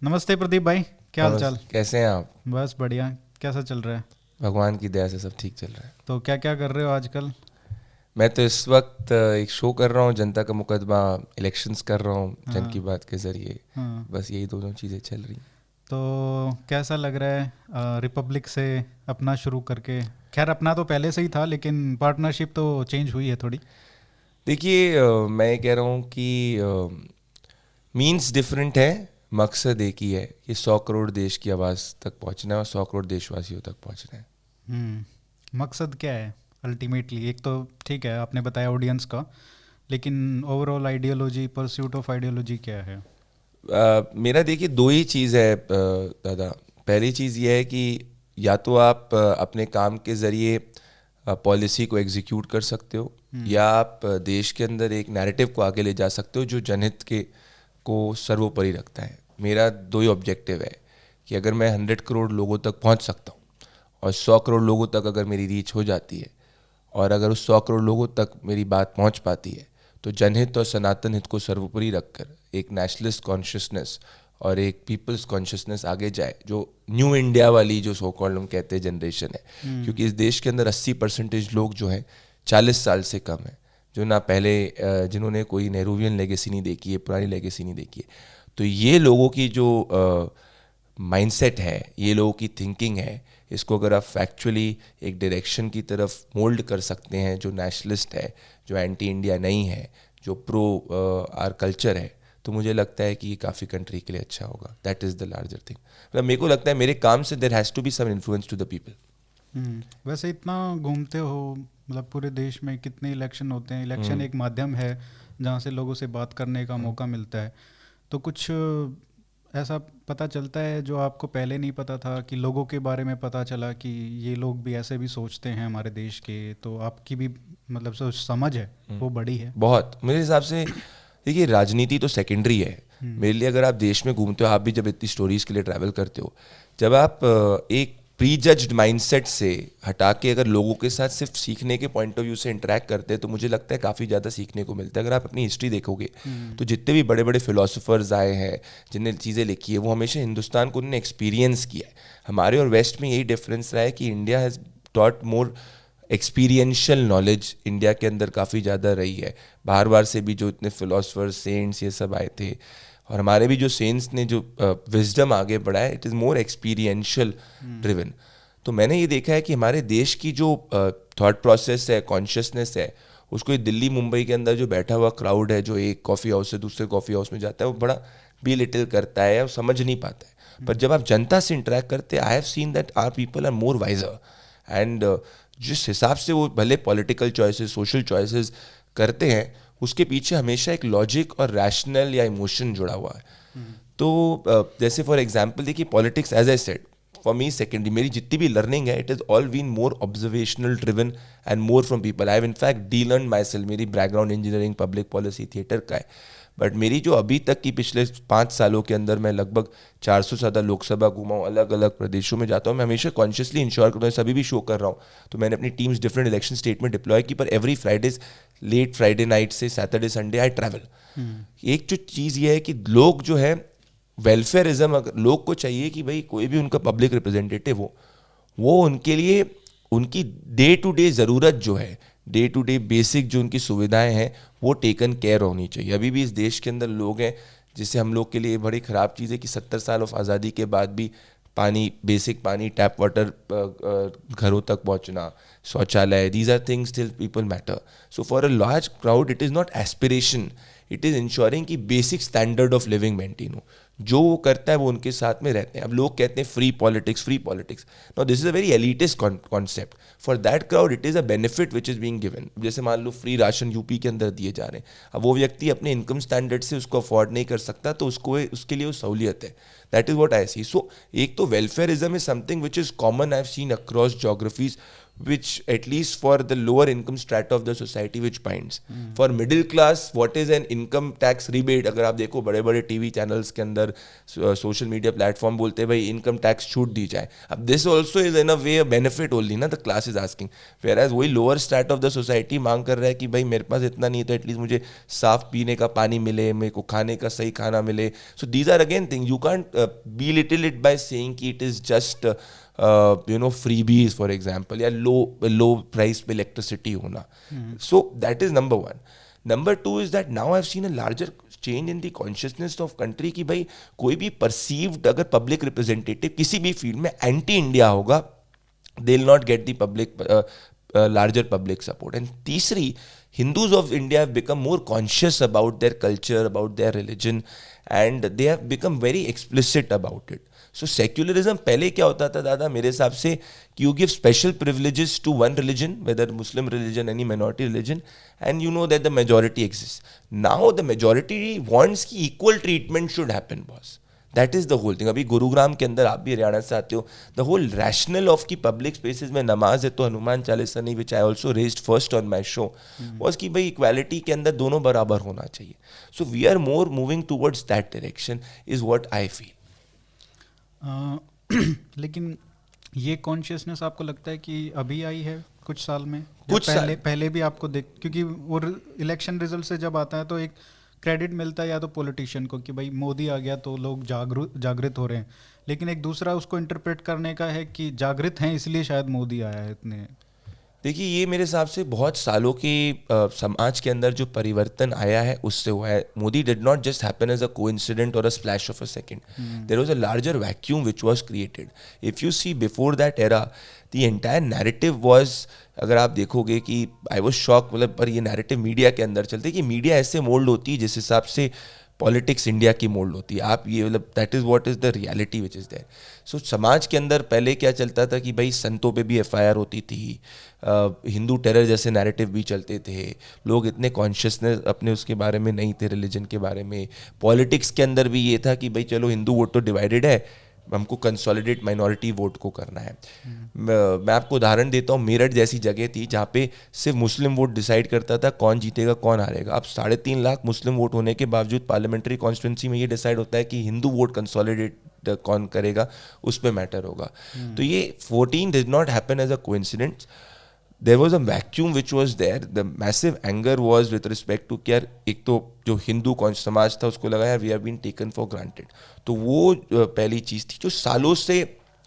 नमस्ते प्रदीप भाई, क्या हाल चाल। कैसे हैं आप? बस बढ़िया। कैसा चल रहा है? भगवान की दया से सब ठीक चल रहा है। तो क्या क्या कर रहे हो आजकल? मैं तो इस वक्त एक शो कर रहा हूँ, जनता का मुकदमा, इलेक्शंस कर रहा हूँ जन की हाँ। बात के ज़रिए। हाँ। बस यही दोनों चीज़ें चल रही हैं। तो कैसा लग रहा है रिपब्लिक से अपना शुरू करके? खैर अपना तो पहले से ही था, लेकिन पार्टनरशिप तो चेंज हुई है थोड़ी। देखिए, मैं ये कह रहा हूँ कि मीन्स डिफरेंट है, मकसद एक ही है कि 100 करोड़ देश की आवाज़ तक पहुँचना है और 100 करोड़ देशवासियों तक पहुँचना है। मकसद क्या है अल्टीमेटली? एक तो ठीक है, आपने बताया ऑडियंस का, लेकिन overall ideology, pursuit of ideology क्या है? मेरा देखिए दो ही चीज़ है दादा। पहली चीज़ ये है कि या तो आप अपने काम के ज़रिए पॉलिसी को एग्जीक्यूट कर सकते हो, हम्म। या आप देश के अंदर एक नैरेटिव को आगे ले जा सकते हो जो जनहित के को सर्वोपरि रखता है। मेरा दो ही ऑब्जेक्टिव है कि अगर मैं 100 करोड़ लोगों तक पहुंच सकता हूं और 100 करोड़ लोगों तक अगर मेरी रीच हो जाती है, और अगर उस 100 करोड़ लोगों तक मेरी बात पहुंच पाती है, तो जनहित और सनातन हित को सर्वोपरि रखकर एक नेशनलिस्ट कॉन्शियसनेस और एक पीपल्स कॉन्शियसनेस आगे जाए, जो न्यू इंडिया वाली जो सो कॉल्ड हम कहते हैं जनरेशन है। हम्म। क्योंकि इस देश के अंदर 80% लोग जो हैं 40 साल से कम हैं, जो ना पहले जिन्होंने कोई नेहरूवियन लेगेसी नहीं देखी है, पुरानी लेगेसी नहीं देखी है। तो ये लोगों की जो माइंडसेट है, ये लोगों की थिंकिंग है, इसको अगर आप फैक्चुअली एक डायरेक्शन की तरफ मोल्ड कर सकते हैं जो नेशनलिस्ट है, जो एंटी इंडिया नहीं है, जो प्रो आर कल्चर है, तो मुझे लगता है कि ये काफ़ी कंट्री के लिए अच्छा होगा। That is the larger thing. मतलब मेरे को लगता है मेरे काम से there has to be some influence to the people. वैसे इतना घूमते हो, मतलब पूरे देश में कितने इलेक्शन होते हैं? इलेक्शन हम्म। एक माध्यम है जहाँ से लोगों से बात करने का मौका मिलता है। तो कुछ ऐसा पता चलता है जो आपको पहले नहीं पता था, कि लोगों के बारे में पता चला कि ये लोग भी ऐसे भी सोचते हैं हमारे देश के, तो आपकी भी मतलब सोच समझ है वो बड़ी है। बहुत मेरे हिसाब से। देखिए, राजनीति तो सेकेंडरी है हम्म। मेरे लिए। अगर आप देश में घूमते हो, आप भी जब इतनी स्टोरीज के लिए ट्रैवल करते हो, जब आप एक प्री जज्ड माइंडसेट से हटा के अगर लोगों के साथ सिर्फ सीखने के पॉइंट ऑफ व्यू से इंटरेक्ट करते हैं, तो मुझे लगता है काफ़ी ज़्यादा सीखने को मिलता है। अगर आप अपनी हिस्ट्री देखोगे, हम्म। तो जितने भी बड़े बड़े फिलोसोफर्स आए हैं, जिनने चीज़ें लिखी है, वो हमेशा हिंदुस्तान को उन्होंने एक्सपीरियंस किया है। हमारे और वेस्ट में यही डिफरेंस रहा है कि India has taught more experiential knowledge. India के अंदर काफ़ी ज़्यादा रही है। बाहर बाहर से भी जो इतने फिलोसफर्स, सेंट्स, ये सब आए थे, और हमारे भी जो सेंट्स ने जो विजडम आगे बढ़ाया, it is more experiential driven. तो मैंने ये देखा है कि हमारे देश की जो थॉट प्रोसेस है, कॉन्शियसनेस है, उसको ये दिल्ली मुंबई के अंदर जो बैठा हुआ क्राउड है, जो एक कॉफ़ी हाउस से दूसरे कॉफ़ी हाउस में जाता है, वो बड़ा बी लिटिल करता है और समझ नहीं पाता है। पर जब आप जनता से इंटरेक्ट करते हैं, I have seen that are people are more wiser. And जिस हिसाब से वो भले पॉलिटिकल चॉइसेस, सोशल चॉइसेस करते हैं, उसके पीछे हमेशा एक लॉजिक और रैशनल या इमोशन जुड़ा हुआ है। तो जैसे फॉर एग्जांपल देखिए, politics as I said, for me secondary. मेरी जितनी भी लर्निंग है, it is all been more observational driven and more from people. I have in fact de learn myself. मेरी background engineering, public policy, theatre का है। But मेरी जो अभी तक की पिछले 5 सालों के अंदर मैं लगभग 400 से ज़्यादा लोकसभा घूमा हूँ, अलग अलग प्रदेशों में जाता हूँ। मैं हमेशा कॉन्शियसली इंश्योर करता हूँ, सभी भी शो कर रहा हूँ, तो मैंने अपनी टीम्स डिफरेंट इलेक्शन स्टेट में डिप्लॉय की। पर every Friday, late Friday night से सैटरडे संडे आई ट्रैवल। एक जो चीज़ ये है कि लोग जो है वेलफेयरिज्म, अगर लोग को चाहिए कि भाई कोई भी उनका पब्लिक रिप्रेजेंटेटिव हो, वो उनके लिए उनकी डे टू डे ज़रूरत जो है, डे टू डे बेसिक जो उनकी सुविधाएं हैं, वो टेकन केयर होनी चाहिए। अभी भी इस देश के अंदर लोग हैं जिससे हम लोग के लिए बड़ी ख़राब चीज़ है कि 70 साल ऑफ आज़ादी के बाद भी पानी, बेसिक पानी, टैप वाटर घरों तक पहुंचना, शौचालय, these are things still people matter. So for a large crowd it is not aspiration, it is ensuring कि basic standard of living maintain हो। जो वो करता है वो उनके साथ में रहते हैं। अब लोग कहते हैं free politics, free politics. Now this is a very elitist concept. For that crowd it is a benefit which is being given. जैसे मान लो फ्री राशन यूपी के अंदर दिए जा रहे हैं, अब वो व्यक्ति अपने इनकम स्टैंडर्ड से उसको अफोर्ड नहीं कर सकता, तो उसको उसके लिए वो सहूलियत है। दैट इज वॉट आई सी। सो एक तो welfarism is something which is common, I have scene across geographies. which at least for the lower income strata of the society which binds. For middle class, what is an income tax rebate? अगर आप देखो बड़े बड़े TV channels के अंदर social media platform बोलते हैं भाई इनकम टैक्स छूट दी जाए. अब this also is in a way benefit only ना, the class is asking. Whereas वही lower strata of the society मांग कर रहा है कि भाई मेरे पास इतना नहीं है तो एटलीस्ट मुझे साफ पीने का पानी मिले, मेरे को खाने का सही खाना मिले. So these are again thing you can't belittle it by saying कि it is just freebies for example, या low price पे electricity होना. So that is number one. Number two is that now I've seen a larger change in the consciousness of country कि भाई कोई भी perceived अगर public representative किसी भी field में anti India होगा, they'll not get the larger public support. And तीसरी, Hindus of India have become more conscious about their culture, about their religion, and they have become very explicit about it. So secularism पहले क्या होता था दादा मेरे हिसाब से कि you give special privileges to one religion, whether Muslim religion, any minority religion, and you know that the majority exists. Now the majority wants कि equal treatment should happen, boss. That is the whole thing. अभी गुरुग्राम के अंदर आप भी हरियाणा से आते हो, the whole rationale of कि public spaces में नमाज है तो हनुमान चालीसा नहीं, which I also raised first on my show, was कि भाई equality के अंदर दोनों बराबर होना चाहिए. So we are more moving towards that direction is what I feel. लेकिन ये कॉन्शियसनेस आपको लगता है कि अभी आई है कुछ साल में? कुछ पहले भी आपको देख, क्योंकि वो इलेक्शन रिजल्ट से जब आता है तो एक क्रेडिट मिलता है या तो पॉलिटिशियन को कि भाई मोदी आ गया तो लोग जागृत हो रहे हैं, लेकिन एक दूसरा उसको इंटरप्रेट करने का है कि जागृत हैं इसलिए शायद मोदी आया है इतने. देखिए ये मेरे हिसाब से बहुत सालों के समाज के अंदर जो परिवर्तन आया है उससे हुआ है. Modi did not just happen as a coincident और a splash of a second. There was a larger vacuum which was created. If you see before that era the entire narrative was, अगर आप देखोगे कि आई वाज शॉक, मतलब पर ये narrative media के अंदर चलते कि मीडिया ऐसे मोल्ड होती है जिस हिसाब से पॉलिटिक्स इंडिया की मोल्ड होती है. आप ये मतलब that is what is the reality which is there. So समाज के अंदर पहले क्या चलता था कि भाई संतों पे भी एफआईआर होती थी, हिंदू टेरर जैसे नैरेटिव भी चलते थे, लोग इतने कॉन्शियसनेस अपने उसके बारे में नहीं थे, रिलीजन के बारे में. पॉलिटिक्स के अंदर भी ये था कि भाई चलो हिंदू वोट तो डिवाइडेड है, हमको कंसोलिडेट माइनॉरिटी वोट को करना है. मैं आपको उदाहरण देता हूँ, मेरठ जैसी जगह थी जहाँ पे सिर्फ मुस्लिम वोट डिसाइड करता था कौन जीतेगा कौन हारेगा. अब 3.5 लाख मुस्लिम वोट होने के बावजूद पार्लियामेंट्री कॉन्स्टिट्यूंसी में ये डिसाइड होता है कि हिंदू वोट कंसोलिडेट कौन करेगा उस पर मैटर होगा. तो ये 14 did not happen as a coincidence. There was a vacuum which was there. The massive anger was with respect to कि यार एक तो जो हिंदू समाज था उसको लगा यार we have been taken for granted. तो वो पहली चीज़ थी जो सालों से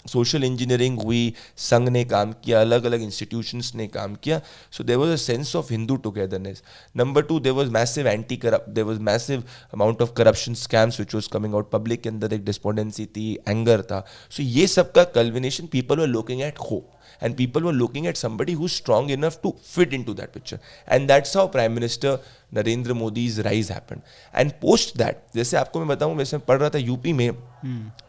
सोशल इंजीनियरिंग हुई, संघ ने काम किया, अलग अलग इंस्टीट्यूशंस ने काम किया. So there was a sense of Hindu togetherness. Number 2, there was massive there was massive amount of corruption scams which was coming out. Public के अंदर एक डिस्पोंडेंसी थी, एंगर था. सो ये सब का culmination, people were looking at hope and people were looking at somebody who's strong enough to fit into that picture, and that's how Prime Minister Narendra Modi's rise happened. And post that, जैसे आपको मैं बताऊं, वैसे पढ़ रहा था UP में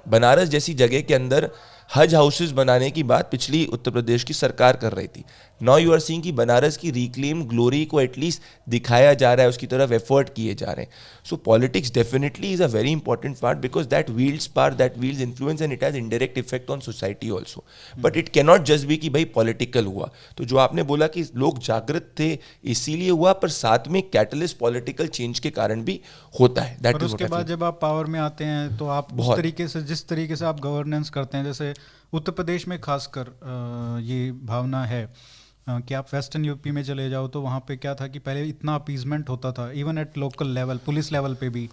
बनारस जैसी जगह के अंदर हज हाउसेस बनाने की बात पिछली उत्तर प्रदेश की सरकार कर रही थी. नाउ यू आर सीइंग कि बनारस की रिक्लेम ग्लोरी को एटलीस्ट दिखाया जा रहा है, उसकी तरफ एफर्ट किए जा रहे हैं. सो politics definitely is a very important part because that wields power, that wields influence, and it has indirect effect on society also. But it cannot just be कि भाई पॉलिटिकल हुआ. तो जो आपने बोला कि लोग जागृत थे इसीलिए हुआ, पर साथ में कैटलिस्ट पॉलिटिकल चेंज के कारण भी होता है. और उसके बाद जब आप पावर में आते हैं तो आप उस तरीके से, जिस तरीके से आप गवर्नेंस करते हैं, जैसे उत्तर प्रदेश में खासकर ये भावना है कि आप वेस्टर्न यूपी में चले जाओ तो वहाँ पे क्या था कि पहले इतना अपीजमेंट होता था, even at local level, police level पे भी,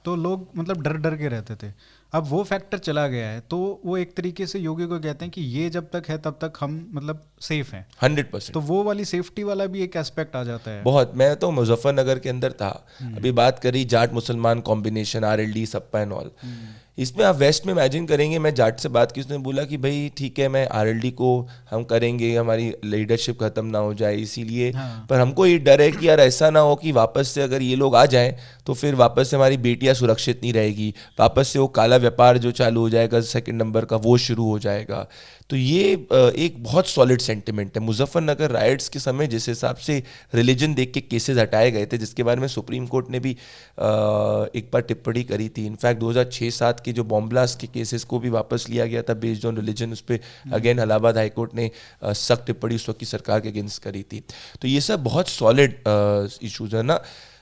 तो लोग मतलब डर डर के रहते थे. अब वो फैक्टर चला गया है, तो वो एक तरीके से योगी को कहते हैं कि ये जब तक है तब तक हम मतलब सेफ हैं 100%. तो वो वाली सेफ्टी वाला भी एक एस्पेक्ट आ जाता है. बहुत. मैं तो मुजफ्फरनगर के अंदर था, अभी बात करी जाट मुसलमान कॉम्बिनेशन, RLD सप्पा एंड ऑल. इसमें आप वेस्ट में इमेजिन करेंगे, मैं जाट से बात की, उसने बोला कि भाई ठीक है मैं RLD को हम करेंगे, हमारी लीडरशिप खत्म ना हो जाए इसीलिए. पर हमको ये डर है कि यार ऐसा ना हो कि वापस से अगर ये लोग आ जाएं तो फिर वापस से हमारी बेटियां सुरक्षित नहीं रहेगी, वापस से वो काला व्यापार जो चालू हो जाएगा 2nd नंबर का वो शुरू हो जाएगा. तो ये एक बहुत सॉलिड सेंटिमेंट है। मुजफ्फरनगर राइट्स के समय जिस हिसाब से रिलीजन देख के केसेस हटाए गए थे, जिसके बारे में सुप्रीम कोर्ट ने भी एक बार टिप्पणी करी थी। इनफैक्ट 2006-07 के जो बॉम्ब ब्लास्ट के केसेस को भी वापस लिया गया था बेस्ड ऑन रिलीजन, उस पर अगेन इलाहाबाद हाईकोर्ट ने सख्त टिप्पणी उस वक्त की सरकार के अगेंस्ट करी थी। तो ये सब बहुत सॉलिड इशूज है ना।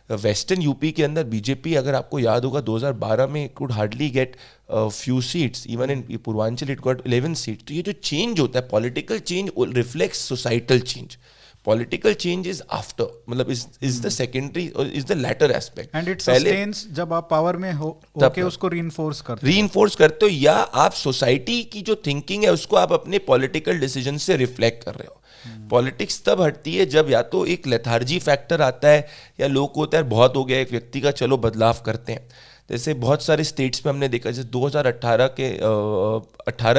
वेस्टर्न यूपी के अंदर बीजेपी, अगर आपको याद होगा 2012 में could hardly get few seats, even in Purvanchal it got 11 seat. तो ये जो चेंज होता है, political change reflects societal change. Political change is after, मतलब is the secondary, is the latter aspect. And it sustains जब आप पावर में हो के उसको रीइंफोर्स करते हो, या आप सोसाइटी की जो थिंकिंग है उसको आप अपने पॉलिटिकल डिसीजन से रिफ्लेक्ट कर रहे हो। पॉलिटिक्स तब हटती है जब या तो एक लेथार्जी फैक्टर आता है, या लोग को होता है बहुत हो गया एक व्यक्ति का, चलो बदलाव करते हैं। जैसे बहुत सारे स्टेट्स में हमने देखा, जैसे 2018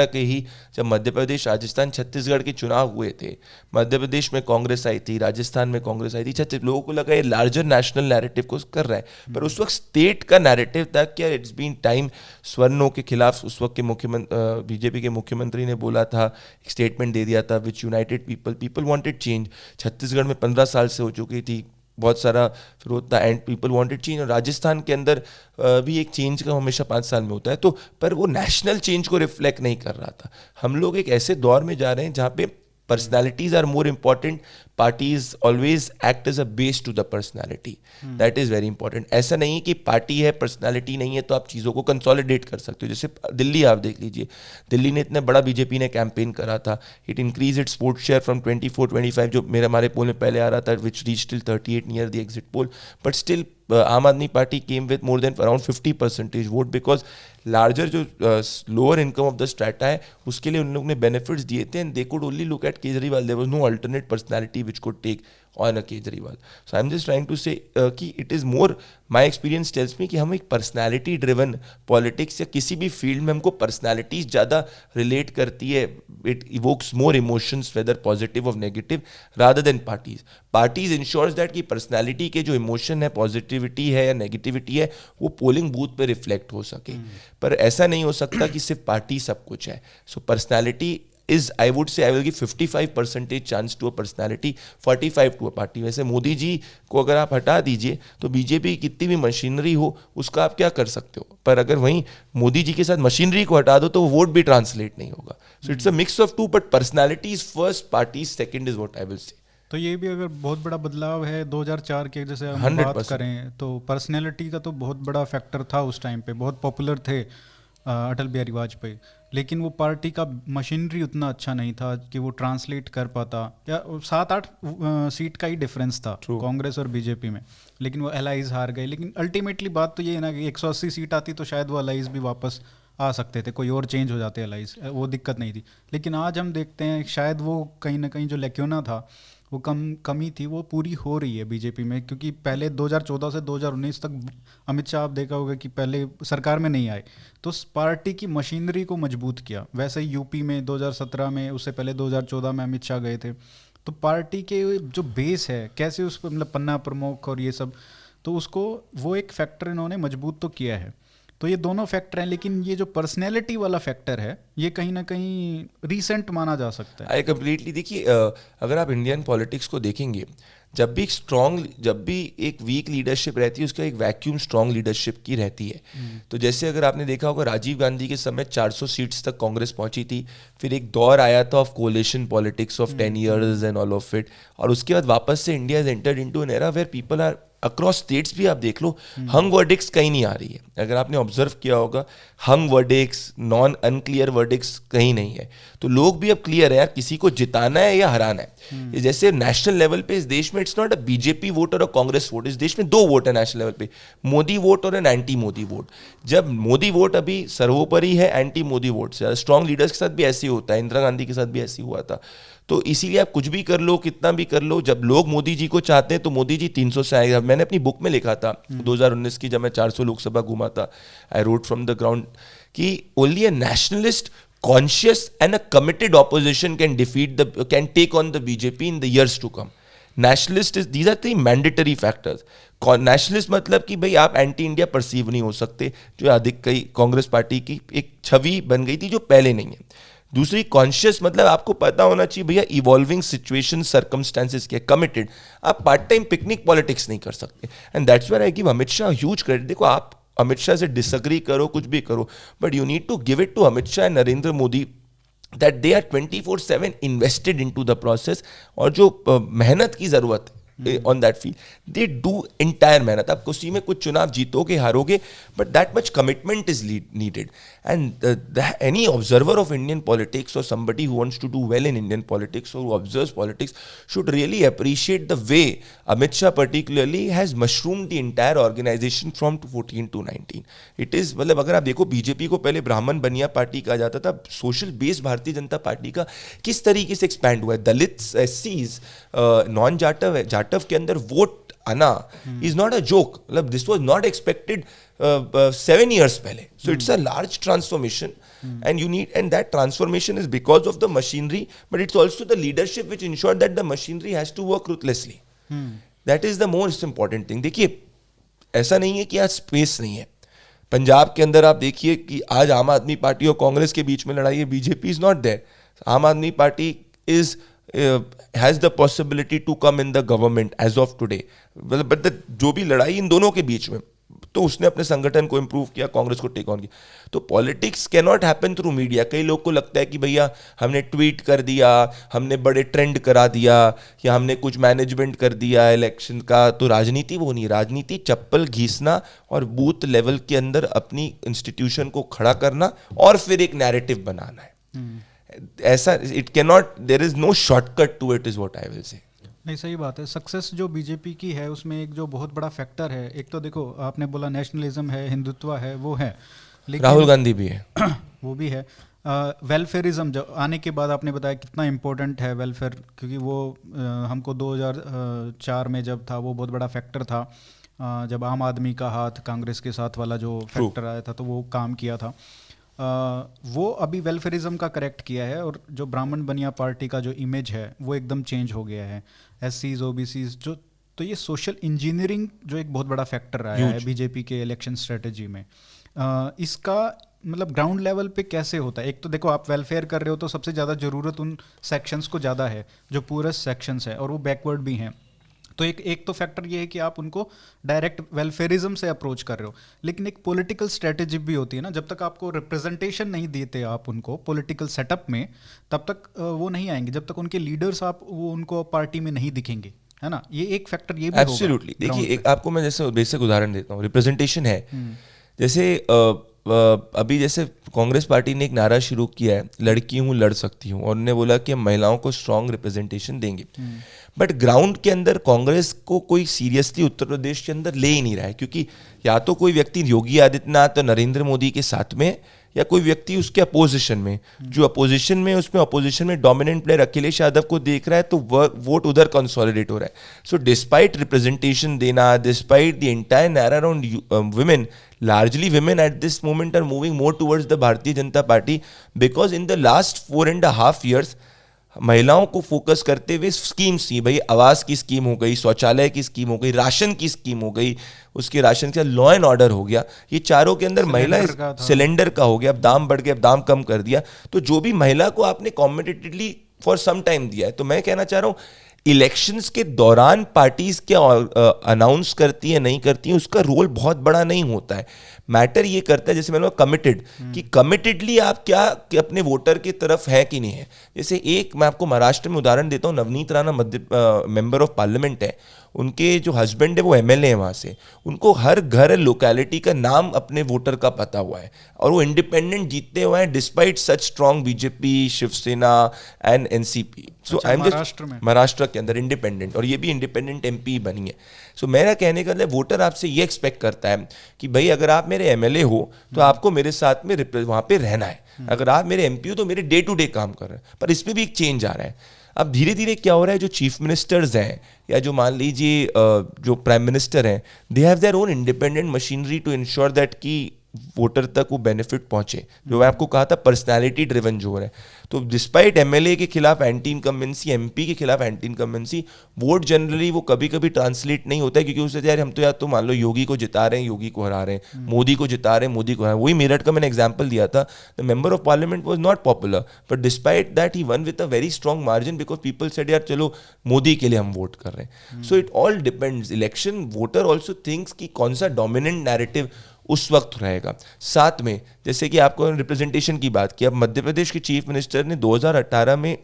के ही जब मध्य प्रदेश, राजस्थान, छत्तीसगढ़ के चुनाव हुए थे, मध्य प्रदेश में कांग्रेस आई थी, राजस्थान में कांग्रेस आई थी, छत्तीसगढ़, लोगों को लगा ये लार्जर नेशनल नैरेटिव को कर रहा है, पर उस वक्त स्टेट का नैरेटिव था कि इट्स बीन टाइम स्वर्णों के खिलाफ। उस वक्त के मुख्यमंत्री, बीजेपी के मुख्यमंत्री ने बोला था, एक स्टेटमेंट दे दिया था, which united people wanted change. Chhattisgarh में 15 साल से हो चुकी थी, बहुत सारा फिर होता है, एंड पीपल वांटेड चेंज। और राजस्थान के अंदर भी एक चेंज का हमेशा 5 साल में होता है, तो पर वो नेशनल चेंज को रिफ्लेक्ट नहीं कर रहा था। हम लोग एक ऐसे दौर में जा रहे हैं जहाँ पे personalities are more important, parties always act as a base to the personality, that is very important. ऐसा नहीं कि पार्टी है पर्सनैलिटी नहीं है तो आप चीज़ों को कंसोलिडेट कर सकते हो। जैसे दिल्ली आप देख लीजिए, दिल्ली ने इतना बड़ा बीजेपी ने कैंपेन करा था, it increase its vote share from 24-25 जो हमारे पोल में पहले आ रहा था, which reach till 38 near the exit poll, but still Aam Aadmi Party came with more than around 50% vote, because larger जो lower income of the strata है उसके लिए उन लोग ने बेनिफिट्स दिए थे, and they could only look at Kejriwal, there was no alternate personality which could take on a Kejriwal. So I'm just trying to say कि it is more, my experience tells me कि हम एक personality driven politics या किसी भी field में हमको personalities ज़्यादा relate करती है, it evokes more emotions whether positive or negative rather than parties. Parties ensures that कि personality के जो emotion है, positivity है या negativity है, वो polling booth पे reflect हो सके। पर ऐसा नहीं हो सकता कि सिर्फ party सब कुछ है। So personality is, I would say, I will give 55% chance to a personality, 45 to a party. वैसे मोदी जी को अगर आप हटा दीजिए तो बीजेपी कितनी भी मशीनरी हो उसका आप क्या कर सकते हो, पर अगर वहीं मोदी जी के साथ मशीनरी को हटा दो तो वो वोट भी ट्रांसलेट नहीं होगा। So it's a mix of two, but personality is first, party second, is what I will say. तो ये भी अगर बहुत बड़ा बदलाव है 2004 के, जैसे हम बात करें तो पर्सनैलिटी का तो बहुत बड़ा फैक्टर था उस टाइम पे, बहुत पॉपुलर थे अटल बिहारी वाजपेयी, लेकिन वो पार्टी का मशीनरी उतना अच्छा नहीं था कि वो ट्रांसलेट कर पाता, या 7-8 सीट का ही डिफरेंस था कांग्रेस और बीजेपी में, लेकिन वो एलाइज हार गए। लेकिन अल्टीमेटली बात तो ये है ना कि 180 सीट आती तो शायद वो एलाइज भी वापस आ सकते थे, कोई और चेंज हो जाते एलाइज, वो दिक्कत नहीं थी। लेकिन आज हम देखते हैं शायद वो कहीं ना कहीं जो लेक्यूना था, वो कमी थी, वो पूरी हो रही है बीजेपी में, क्योंकि पहले 2014 से 2019 तक अमित शाह आप देखा होगा कि पहले सरकार में नहीं आए तो पार्टी की मशीनरी को मजबूत किया। वैसे ही यूपी में 2017 में, उससे पहले 2014 में अमित शाह गए थे, तो पार्टी के जो बेस है कैसे उस पर, मतलब पन्ना प्रमुख और ये सब, तो उसको वो एक फैक्टर इन्होंने मजबूत तो किया है। तो ये दोनों फैक्टर हैं, लेकिन ये जो पर्सनैलिटी वाला फैक्टर है ये कहीं ना कहीं रीसेंट माना जा सकता है। आई कम्प्लीटली, देखिए अगर आप इंडियन पॉलिटिक्स को देखेंगे, जब भी एक वीक लीडरशिप रहती है उसका एक वैक्यूम स्ट्रॉन्ग लीडरशिप की रहती है। तो जैसे अगर आपने देखा होगा राजीव गांधी के समय 400 सीट्स तक कांग्रेस पहुंची थी, फिर एक दौर आया था of coalition politics of 10 years and all of it, और उसके बाद वापस से India is entered into an era where people are across states भी आप देख लो, हंग वर्डिक्स कहीं नहीं आ रही है। अगर आपने ऑब्जर्व किया होगा, हंग वर्डिक्स, नॉन अनक्लियर वर्डिक्स कहीं नहीं है, तो लोग भी अब क्लियर है यार किसी को जिताना है या हराना है। जैसे नेशनल लेवल पे इस देश में it's not a BJP vote और अ कांग्रेस वोट, इस देश में 2 वोट है नेशनल लेवल पे, मोदी वोट और एन एंटी मोदी वोट। जब मोदी वोट अभी सर्वोपरि है एंटी मोदी वोट से, स्ट्रॉन्ग लीडर्स के साथ भी ऐसे ही होता है, इंदिरा गांधी के साथ भी ऐसे हुआ था। तो इसीलिए आप कुछ भी कर लो, कितना भी कर लो, जब लोग मोदी जी को चाहते हैं तो मोदी जी 300 से आएगा। मैंने अपनी बुक में लिखा था 2019 की, जब मैं 400 लोकसभा घूमा था, I wrote from the ground कि only a nationalist, conscious and a committed opposition can take on the BJP in the years to come. Nationalist, these are 3 mandatory factors. Nationalist मतलब कि भाई आप एंटी इंडिया परसीव नहीं हो सकते, जो अधिक कई कांग्रेस पार्टी की एक छवि बन गई थी जो पहले नहीं है। दूसरी कॉन्शियस, मतलब आपको पता होना चाहिए भैया इवॉल्विंग सिचुएशन सर्कमस्टेंसेस के, कमिटेड। आप पार्ट टाइम पिकनिक पॉलिटिक्स नहीं कर सकते, and that's why I give Amit Shah huge credit. देखो आप अमित शाह से डिसएग्री करो, कुछ भी करो, but you need to give it to Amit Shah and Narendra Modi that they are 24/7 invested into the process, और जो मेहनत की जरूरत है on that field, they do entire मेहनत। आप किसी में कुछ चुनाव जीतोगे हारोगे, but that much commitment is needed, and any observer of Indian politics or somebody who wants to do well in Indian politics or who observes politics should really appreciate the way Amit Shah particularly has mushroomed the entire organization from 14 to 19. It is, मतलब अगर आप देखो BJP को पहले ब्राह्मण बनिया party कहा जाता था, social base Bharatiya Janata party का किस तरीके से एक्सपैंड हुआ है। दलित्स, एससीज, नॉन जाटव, जाटव के अंदर वोट आना इज नॉट अ जोक, मतलब this was not expected 7 years पहले। सो it's a large transformation, and you need, and that transformation is because of the machinery, but it's also the leadership which ensure that the machinery has to work ruthlessly. That is the most important thing. देखिए ऐसा नहीं है कि आज space नहीं है। पंजाब के अंदर आप देखिए कि आज आम आदमी पार्टी और कांग्रेस के बीच में लड़ाई है, BJP is not there. Aam Aadmi Party is has the possibility to come in the government as of today, but जो भी लड़ाई इन दोनों के बीच में, तो उसने अपने संगठन को इंप्रूव किया, कांग्रेस को टेक ऑन किया। तो politics can not happen through media. कई लोग को लगता है कि भैया हमने ट्वीट कर दिया, हमने बड़े ट्रेंड करा दिया, या हमने कुछ मैनेजमेंट कर दिया इलेक्शन का, तो राजनीति वो नहीं। राजनीति चप्पल घीसना और बूथ लेवल के अंदर अपनी इंस्टीट्यूशन को खड़ा करना और फिर एक नैरेटिव बनाना है। ऐसा it can not, there is no shortcut to it, is what I will say. नहीं, सही बात है। सक्सेस जो बीजेपी की है उसमें एक जो बहुत बड़ा फैक्टर है, एक तो देखो आपने बोला नेशनलिज्म है, हिंदुत्व है, वो है, लेकिन राहुल गांधी भी है वो भी है। वेलफेयरिज्म जो आने के बाद आपने बताया कितना इम्पोर्टेंट है वेलफेयर, क्योंकि वो हमको 2004 में जब था वो बहुत बड़ा फैक्टर था, जब आम आदमी का हाथ कांग्रेस के साथ वाला जो फैक्टर आया था, तो वो काम किया था। वो अभी वेलफेयरिज्म का करेक्ट किया है, और जो ब्राह्मण बनिया पार्टी का जो इमेज है वो एकदम चेंज हो गया है। एससीज, ओबीसीज जो, तो ये सोशल इंजीनियरिंग जो एक बहुत बड़ा फैक्टर रहा है बीजेपी के इलेक्शन स्ट्रेटजी में, इसका मतलब ग्राउंड लेवल पे कैसे होता है? एक तो देखो आप वेलफेयर कर रहे हो तो सबसे ज़्यादा ज़रूरत उन सेक्शंस को ज़्यादा है जो पूरस्ट सेक्शंस है, और वो बैकवर्ड भी हैं। तो एक तो फैक्टर ये है कि आप उनको डायरेक्ट वेलफेयरिज्म से अप्रोच कर रहे हो, लेकिन एक पॉलिटिकल स्ट्रेटेजी भी होती है ना। जब तक आपको रिप्रेजेंटेशन नहीं देते आप उनको पॉलिटिकल सेटअप में, तब तक वो नहीं आएंगे, जब तक उनके लीडर्स आप वो उनको पार्टी में नहीं दिखेंगे, है ना। ये एक फैक्टर ये भी होगा। एब्सोल्युटली। देखिए एक आपको मैं जैसे बेसिक उदाहरण देता हूँ, रिप्रेजेंटेशन है। जैसे अभी जैसे कांग्रेस पार्टी ने एक नारा शुरू किया है, लड़की हूँ लड़ सकती हूँ, और उन्होंने बोला कि हम महिलाओं को स्ट्रांग रिप्रेजेंटेशन देंगे। बट ग्राउंड के अंदर कांग्रेस को कोई सीरियसली उत्तर प्रदेश के अंदर ले ही नहीं रहा है, क्योंकि या तो कोई व्यक्ति योगी आदित्यनाथ और नरेंद्र मोदी के साथ में, या कोई व्यक्ति उसके अपोजिशन में, जो अपोजिशन में, उसमें अपोजिशन में डोमिनेंट प्लेयर अखिलेश यादव को देख रहा है, तो वोट उधर कंसोलिडेट हो रहा है। सो डिस्पाइट रिप्रेजेंटेशन देना, despite the entire narrative around women, largely women at this moment are moving more towards the Bharatiya Janata Party, because in the last 4.5 years महिलाओं को फोकस करते हुए स्कीम्स थी, भाई आवास की स्कीम हो गई, शौचालय की स्कीम हो गई, राशन की स्कीम हो गई, उसके राशन के लॉ एंड ऑर्डर हो गया, ये चारों के अंदर महिला, सिलेंडर का हो गया, अब दाम बढ़ गया, अब दाम कम कर दिया। तो जो भी महिला को आपने कॉम्पिटिटिवली फॉर सम टाइम दिया है, तो मैं कहना चाह रहा हूँ इलेक्शंस के दौरान पार्टीज क्या अनाउंस करती है नहीं करती है, उसका रोल बहुत बड़ा नहीं होता है। मैटर ये करता है, जैसे मैंने कमिटेड, कि कमिटेडली आप क्या कि अपने वोटर की तरफ है कि नहीं है। जैसे एक मैं आपको महाराष्ट्र में उदाहरण देता हूँ, Navneet Rana member of parliament है, उनके जो हस्बैंड है वो एमएलए है वहाँ से, उनको हर घर लोकेलिटी का नाम अपने वोटर का पता हुआ है, और वो इंडिपेंडेंट जीतते हुए हैं despite such strong BJP, Shiv Sena and NCP. So I am just Maharashtra के अंदर इंडिपेंडेंट, और ये भी इंडिपेंडेंट एमपी बनी है। सो मेरा कहने का मतलब वोटर आपसे ये एक्सपेक्ट करता है कि भाई अगर आप मेरे एमएलए हो तो आपको मेरे साथ में वहाँ पे रहना है, अगर आप मेरे एमपी हो तो मेरे डे टू डे काम कर रहे हैं। पर इसमें भी एक चेंज आ रहा है। अब धीरे धीरे क्या हो रहा है, जो चीफ मिनिस्टर्स हैं, या जो मान लीजिए जो प्राइम मिनिस्टर हैं, they have their own independent machinery to ensure that कि वोटर तक वो बेनिफिट पहुंचे, जो मैं आपको कहा था पर्सनालिटी ड्रिवन जो है। तो डिस्पाइट एमएलए के खिलाफ एंटी इनकम्बेंसी, एमपी के खिलाफ एंटी इनकम्बेंसी, वोट जनरली वो कभी कभी ट्रांसलेट नहीं होता है, क्योंकि उससे यार हम तो या तो मान लो योगी को जिता रहे हैं, योगी को हरा रहे हैं, मोदी को जिता रहे हैं, मोदी को हरा रहे हैं। वही मेरठ का मैंने एग्जाम्पल दिया था, the member of parliament was not popular, but despite that he one with a very strong margin, because people said यार चलो मोदी के लिए हम वोट कर रहे हैं। So it all depends. Election voter also thinks कि कौन सा डोमिनेंट नैरेटिव उस वक्त रहेगा। साथ में जैसे कि आपको रिप्रेजेंटेशन की बात की, अब मध्य प्रदेश के चीफ मिनिस्टर ने 2018 में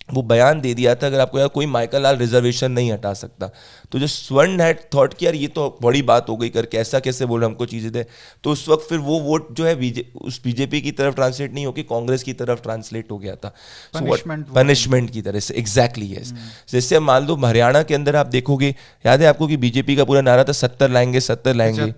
वो बयान दे दिया था, अगर आपको यार कोई माइकल लाल रिजर्वेशन नहीं हटा सकता, तो जो स्वर्ण हैड थॉट कि यार ये तो बड़ी बात हो गई करके, ऐसा कैसे बोल हमको चीज़ें दे, तो उस वक्त फिर वो वोट जो है उस बीजेपी की तरफ ट्रांसलेट नहीं होकर कांग्रेस की तरफ ट्रांसलेट हो गया था, पनिशमेंट की तरह से। Exactly yes. जैसे अब मान लो हरियाणा के अंदर आप देखोगे, याद है आपको कि बीजेपी का पूरा नारा था 70 लाएंगे 70 लाएंगे,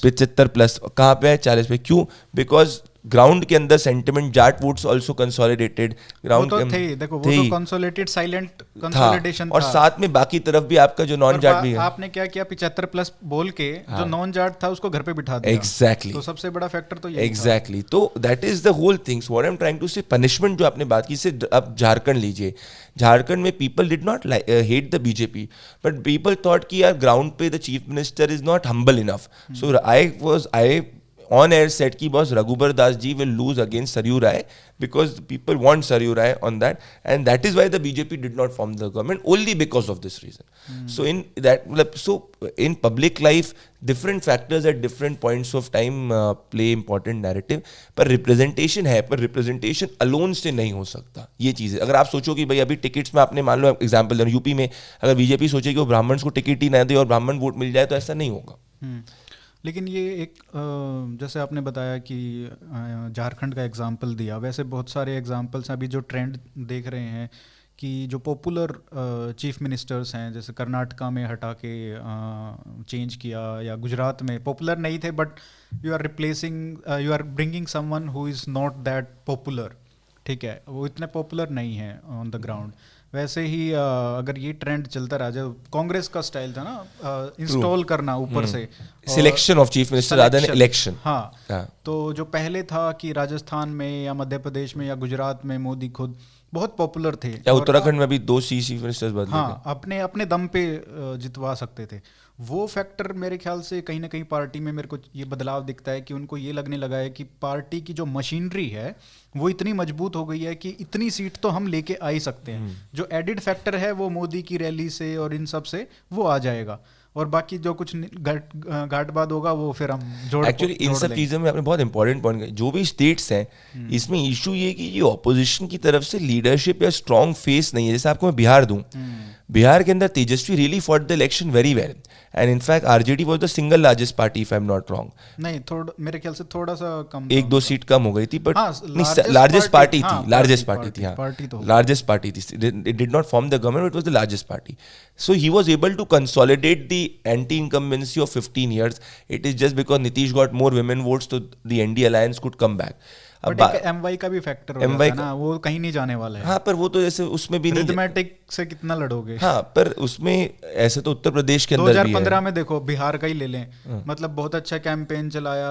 75+, कहाँ पे है 40 पे। क्यों? बिकॉज ग्राउंड के अंदर sentiment, Jat votes also consolidated ground के अंदर देखो, वो तो कंसोलिडेटेड साइलेंट कंसोलिडेशन था, और साथ में बाकी तरफ भी आपका जो नॉन जाट भी है। आपने क्या किया, 75+ बोल के जो नॉन जाट था उसको घर पे बिठा दिया। एग्जैक्टली। तो सबसे बड़ा फैक्टर तो यही एग्जैक्टली। तो that is the whole things what I am trying to say. Punishment जो आपने बात की, से आप झारखंड लीजिए, झारखंड में people did not hate the BJP, but people thought कि यार ग्राउंड पे the chief minister is not humble enough. So I on air said ki boss Raghubar Das ji will lose against Saryu Rai because people want Saryu Rai on that, and that is why the BJP did not form the government, only because of this reason. So in public life different factors at different points of time play important narrative, पर representation है, पर representation alone से नहीं हो सकता ये चीज़ है। अगर आप सोचो कि भाई अभी टिकट्स में आपने मान लो एग्जाम्पल दे, यूपी में अगर बीजेपी सोचे कि वो ब्राह्मण्स को टिकट ही ना दे और ब्राह्मण वोट मिल जाए, तो ऐसा नहीं होगा। लेकिन ये एक जैसे आपने बताया कि झारखंड का एग्जांपल दिया, वैसे बहुत सारे एग्जांपल्स अभी जो ट्रेंड देख रहे हैं कि जो पॉपुलर चीफ मिनिस्टर्स हैं, जैसे कर्नाटका में हटा के चेंज किया, या गुजरात में पॉपुलर नहीं थे but you are replacing, you are bringing someone who is not that popular, ठीक है, वो इतने पॉपुलर नहीं है ऑन द ग्राउंड। वैसे ही अगर ये ट्रेंड चलता रहा, जो कांग्रेस का स्टाइल था ना, इंस्टॉल करना ऊपर से, selection of chief minister rather than election. हाँ, तो जो पहले था कि राजस्थान में या मध्य प्रदेश में या गुजरात में मोदी खुद बहुत पॉपुलर थे, या उत्तराखंड में भी 2 चीफ मिनिस्टर्स बदले, हाँ, अपने अपने दम पे जितवा सकते थे। वो फैक्टर मेरे ख्याल से कहीं ना कहीं पार्टी में मेरे को ये बदलाव दिखता है कि उनको ये लगने लगा है कि पार्टी की जो मशीनरी है वो इतनी मजबूत हो गई है कि इतनी सीट तो हम लेके आ ही सकते हैं। जो एडिड फैक्टर है वो मोदी की रैली से और इन सब से वो आ जाएगा, और बाकी जो कुछ घाट बाद होगा वो फिर हम जोड़। एक्चुअली इन सब चीज़ों में आपने बहुत इंपॉर्टेंट पॉइंट किया। जो भी स्टेट्स हैं इसमें इशू ये कि ये ऑपोजिशन की तरफ से लीडरशिप या स्ट्रॉन्ग फेस नहीं है। जैसे आपको मैं बिहार दूं, बिहार के अंदर Tejashwi really fought the election very well, and in fact RJD was the single largest party if I am not wrong. नहीं, थोड़ा मेरे ख्याल से थोड़ा सा कम, 1-2 सीट कम हो गई थी, बट लार्जेस्ट पार्टी थी, लार्जेस्ट पार्टी थी, लार्जेस्ट पार्टी थी। It did not form the government, it was the largest party. So he was able to consolidate the anti-incumbency of 15 years. It is just because Nitish got more women votes, so the ND alliance could come back. But एक MY का भी factor हो जाता है ना, वो कहीं नहीं जाने वाला है। हाँ, पर वो तो जैसे उसमें भी रिथमेटिक से कितना लड़ोगे। हाँ, पर उसमें ऐसे तो उत्तर प्रदेश के अंदर 2015 में देखो, बिहार का ही ले लें, मतलब बहुत अच्छा कैंपेन चलाया।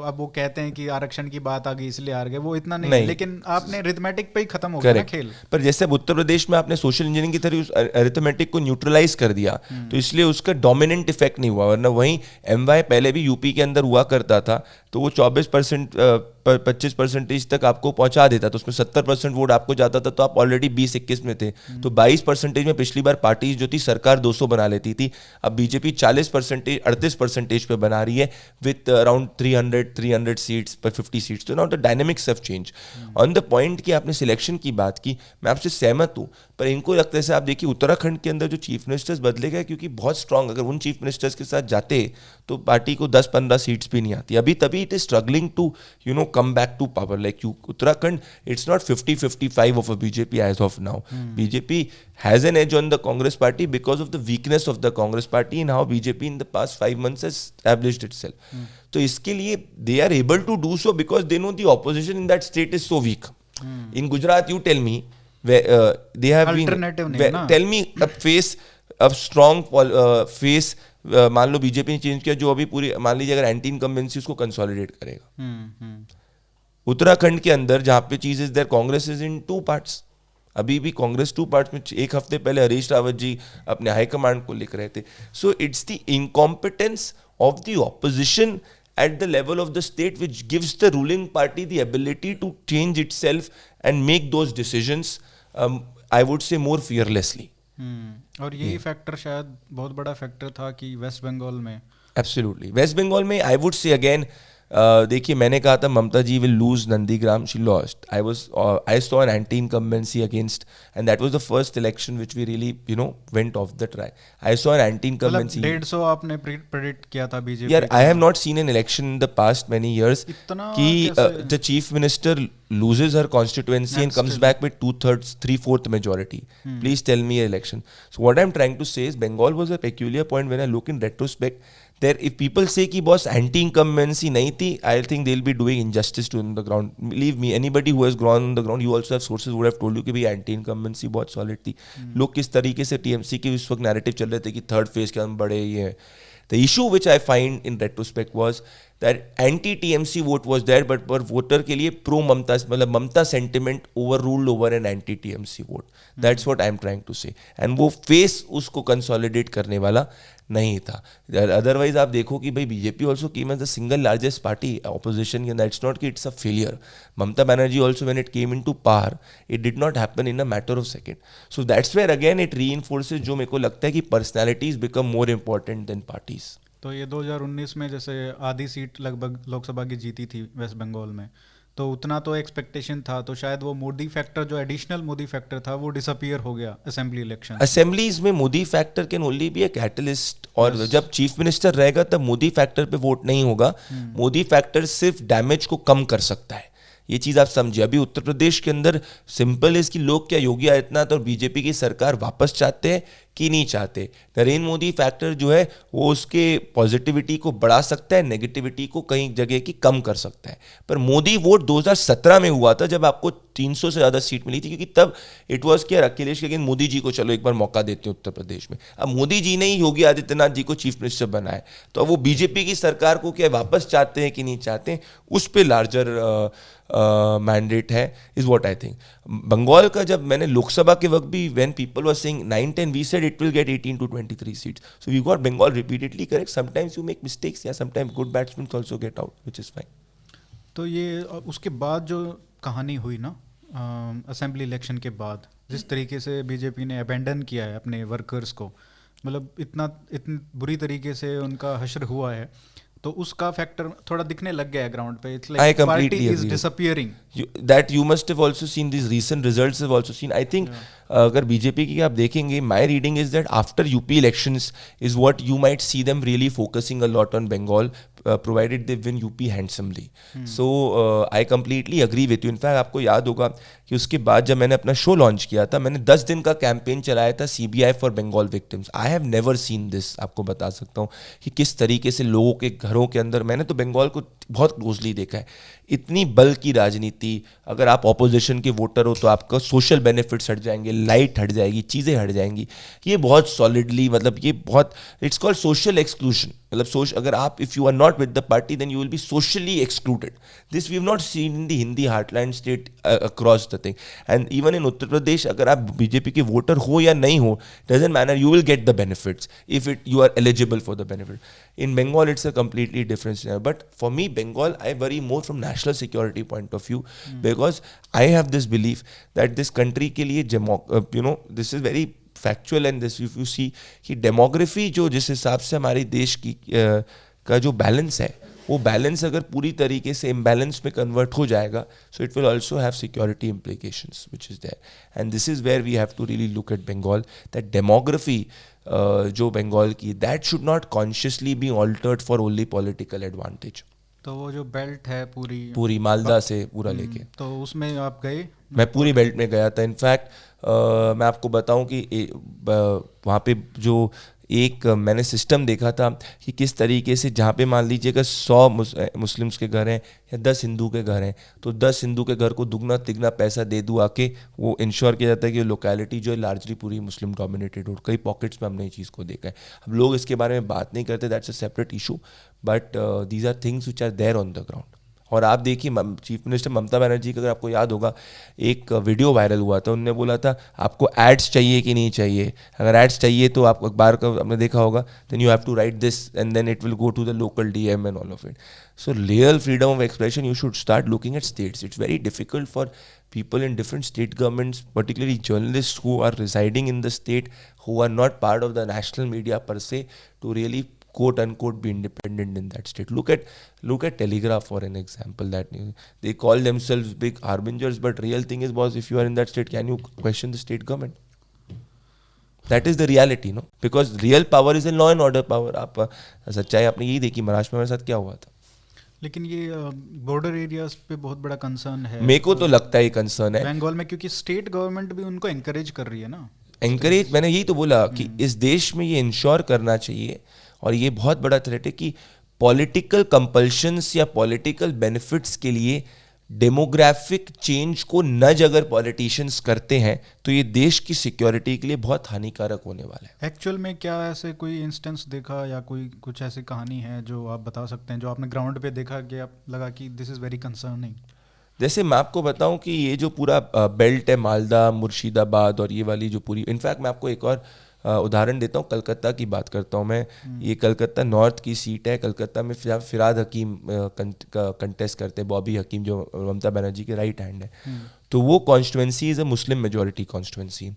अब वो कहते हैं कि आरक्षण की बात आ गई इसलिए हार गए, वो इतना नहीं, लेकिन आपने रिथमेटिक पे ही खत्म हो गया ना खेल। पर जैसे अब उत्तर प्रदेश में आपने सोशल इंजीनियरिंग की तरह अरिथमेटिक को न्यूट्रलाइज कर दिया, तो इसलिए उसका डोमिनेंट इफेक्ट नहीं हुआ। वरना वहीं एमवाई पहले भी यूपी के अंदर हुआ करता था, तो वो 24% 25% तक आपको पहुंचा देता, तो उसमें 70% वोट आपको जाता था, तो आप ऑलरेडी 20-21 में थे। तो 22% में पिछली बार पार्टी जो थी सरकार 200 बना लेती थी। अब बीजेपी 40%, 38% पे बना रही है विथ अराउंड 300 सीट्स पर 50 सीट्स। तो now the dynamics have change. On the point कि आपने सिलेक्शन की बात की, मैं आपसे सहमत हूँ, पर इनको लगता है, आप देखिए उत्तराखंड के अंदर जो चीफ मिनिस्टर्स बदले गए, क्योंकि बहुत स्ट्रांग, अगर उन चीफ मिनिस्टर्स के साथ जाते तो पार्टी को 10-15 सीट्स भी नहीं आती। अभी तभी it is struggling to come back to power. Like Uttarakhand, it's not 50-55 of a BJP as of now. BJP has an edge on the Congress party because of the weakness of the Congress party and how BJP in the past 5 months has established itself. So इसके लिए they are able to do so because they know the opposition in that state is so weak. In Gujarat, you tell me, where they have alternative been. Tell me a strong face मान लो BJP ने change किया, जो अभी पूरी मान लीजिए अगर anti incumbency उसको कंसोलिडेट करेगा। उत्तराखंड के अंदर जहाँ पे चीज is there, Congress is in 2 parts, अभी भी कांग्रेस 2 पार्ट्स में। एक हफ्ते पहले हरीश रावत जी अपने हाईकमांड को लिख रहे थे। So it's the incompetence of the opposition at the level of the state which gives the ruling party the ability to change itself and make those decisions, I would say more fearlessly. और यही factor शायद बहुत बड़ा factor था कि waste Bengal में Absolutely. Waste Bengal में I would say again, देखिए मैंने कहा था Mamata ji will lose Nandigram, she lost. I saw an anti incumbency against, and that was the first election which we really went off the try. I saw an anti incumbency. 150 आपने predict किया था BJP. यार I have not seen an election in the past many years कि the chief minister loses her constituency and comes back with 2/3, 3/4 majority. Please tell me an election. So what I'm trying to say is Bengal was a peculiar point when I look in retrospect. There, if people say कि boss anti-incumbency नहीं थी, I think they'll be doing injustice to on the ground. Believe me, anybody who has grown on the ground, you also have sources who would have told you कि भाई anti-incumbency बहुत solid थी. लोग किस तरीके से TMC के उस वक्त narrative चल रहे थे कि थर्ड फेज के हम बड़े ये हैं. The issue which I find in retrospect was that anti-TMC vote was there, but पर voter के लिए pro ममता, मतलब ममता sentiment overruled over an anti-TMC vote. That's what I'm trying to say. And वो face उसको consolidate करने वाला नहीं था. Otherwise आप देखो कि भाई BJP also came as the single largest party opposition, and that's not कि it's a failure. Mamata Banerjee also when it came into power, it did not happen in a matter of second. So that's where again it reinforces जो मेरे को लगता है कि personalities become more important than parties. तो ये 2019 में जैसे आधी सीट लगभग लोकसभा की जीती थी वेस्ट बंगाल में, तो उतना तो एक्सपेक्टेशन था, तो शायद वो मोदी फैक्टर जो एडिशनल मोदी फैक्टर था वो डिसअपीयर हो गया असेंबली इलेक्शन. असेंबलीज में Modi factor can only be a catalyst, और जब चीफ मिनिस्टर रहेगा तब मोदी फैक्टर पे वोट नहीं होगा. मोदी फैक्टर सिर्फ डैमेज को कम कर सकता है. ये चीज आप समझिए. अभी उत्तर प्रदेश के अंदर सिंपल है कि लोग क्या योगी आदित्यनाथ और बीजेपी की सरकार वापस चाहते हैं कि नहीं चाहते. नरेंद्र मोदी फैक्टर जो है वो उसके पॉजिटिविटी को बढ़ा सकता है, नेगेटिविटी को कई जगह की कम कर सकता है. पर मोदी वोट 2017 में हुआ था जब आपको 300 से ज़्यादा सीट मिली थी, क्योंकि तब इट वॉज क्या अखिलेश के मोदी जी को चलो एक बार मौका देते हैं उत्तर प्रदेश में. अब मोदी जी ने ही योगी आदित्यनाथ जी को चीफ मिनिस्टर बनाया, तो अब वो बीजेपी की सरकार को क्या वापस चाहते हैं कि नहीं चाहते हैं, उस पर लार्जर मैंडेट है, is what I think. Bengal का जब मैंने लोकसभा के वक्त भी when people were saying 9-10, we said it will get 18 to 23 seats. So we got Bengal repeatedly correct. Sometimes you make mistakes, yeah, sometimes good batsmen also get out, which is fine. तो ये उसके बाद जो कहानी हुई ना assembly election के बाद, जिस तरीके से बीजेपी ने अबेंडन किया है अपने वर्कर्स को, मतलब इतनी बुरी तरीके से उनका हश्र हुआ है, तो उसका फैक्टर थोड़ा दिखने लग गया है ग्राउंड पे. It's like party is disappearing. That you must have also seen, these recent results have also seen. I think अगर बीजेपी की आप देखेंगे, my reading is that after UP elections is what you might see them really focusing a lot on Bengal, provided they win UP handsomely. So I completely agree with you. In fact आपको याद होगा कि उसके बाद जब मैंने अपना show launch किया था, मैंने 10 दिन का कैंपेन चलाया था CBI for Bengal victims. I have never seen this. आपको बता सकता हूँ कि किस तरीके से लोगों के घरों के अंदर, मैंने तो बंगाल को बहुत क्लोजली देखा है. इतनी बल की राजनीति, अगर आप ऑपोजिशन के वोटर हो तो आपका सोशल बेनिफिट्स हट जाएंगे, लाइट हट जाएगी, चीज़ें हट जाएंगी. ये बहुत सॉलिडली, मतलब ये बहुत, इट्स कॉल्ड सोशल एक्सक्लूजन. मतलब अगर आप, if you are not with the party then you will be socially excluded. This we have not seen in the Hindi heartland state across the thing. And even in Uttar Pradesh, अगर आप BJP के voter हो या नहीं हो, doesn't matter, you will get the benefits if you are eligible for the benefit. In Bengal, it's a completely different scenario. But for me, Bengal, I worry more from national security point of view, because I have this belief that this country के लिए this is very factual, and this if you see कि demography जो जिस हिसाब से हमारे देश की का जो balance है, वो बैलेंस अगर पूरी तरीके से इम्बैलेंस में कन्वर्ट हो जाएगा, so it will also have security implications, which is there. And this is where we have to really look at Bengal, that demography जो बंगाल की, that should not consciously be altered for only political advantage. तो वो जो belt है पूरी मालदा से पूरा लेके, तो उसमें आप गए? मैं पूरी बेल्ट में गया था. इनफैक्ट मैं आपको बताऊं कि वहाँ पे जो एक मैंने सिस्टम देखा था कि किस तरीके से जहाँ पे मान लीजिए अगर 100 मुस्लिम्स के घर हैं या 10 हिंदू के घर हैं, तो 10 हिंदू के घर को दुगना तिगना पैसा दे दूँ आके वो इंश्योर किया जाता है कि लोकेलिटी जो है लार्जली पूरी मुस्लिम डोमिनेटेड हो। कई पॉकेट्स में हमने ये चीज़ को देखा है। अब लोग इसके बारे में बात नहीं करते, that's a separate issue, but these are things which are there on the ground. और आप देखिए चीफ मिनिस्टर ममता बनर्जी का, अगर आपको याद होगा, एक वीडियो वायरल हुआ था, उन्होंने बोला था आपको एड्स चाहिए कि नहीं चाहिए, अगर एड्स चाहिए तो आप अखबार का आपने देखा होगा, then you have to write this and then it will go to the local DM and all of it. So real freedom of expression you should start looking at states. It's very difficult for people in different state governments, particularly journalists who are residing in the state, who are not part of the national media per se, to really quote unquote be independent in that state. Look at Telegraph for an example. That they call themselves big harbingers, but real thing is, boss, if you are in that state, can you question the state government? That is the reality, no? Because real power is a law and order power. आप सच्चाई आपने यही देखी महाराष्ट्र में, मेरे साथ क्या हुआ था। लेकिन ये बॉर्डर एरियाज पे बहुत बड़ा कंसर्न है। मेरे को तो लगता है कंसर्न है बंगाल में, क्योंकि स्टेट गवर्नमेंट भी उनको एनकरेज कर रही है ना। एनकरेज, मैंने यही तो बोला कि इस देश में ये इंश्योर करना चाहिए, और ये बहुत बड़ा थ्रेट है कि पॉलिटिकल कंपल्शंस या पॉलिटिकल बेनिफिट्स के लिए डेमोग्राफिक चेंज को नज अगर पॉलिटिशियंस करते हैं तो ये देश की सिक्योरिटी के लिए बहुत हानिकारक होने वाला है। एक्चुअल में क्या ऐसे कोई इंस्टेंस देखा या कोई कुछ ऐसी कहानी है जो आप बता सकते हैं, जो आपने ग्राउंड पे देखा कि आप लगा कि दिस इज़ वेरी कंसर्निंग? जैसे मैं आपको बताऊं कि ये जो पूरा बेल्ट है, मालदा, मुर्शिदाबाद और ये वाली जो पूरी, इनफैक्ट मैं आपको एक और उदाहरण देता हूँ, कलकत्ता की बात करता हूँ मैं। ये कलकत्ता नॉर्थ की सीट है। कलकत्ता में फिराद हकीम कंटेस्ट करते हैं, बॉबी हकीम जो ममता बनर्जी के राइट हैंड है। तो वो constituency is a Muslim majority constituency.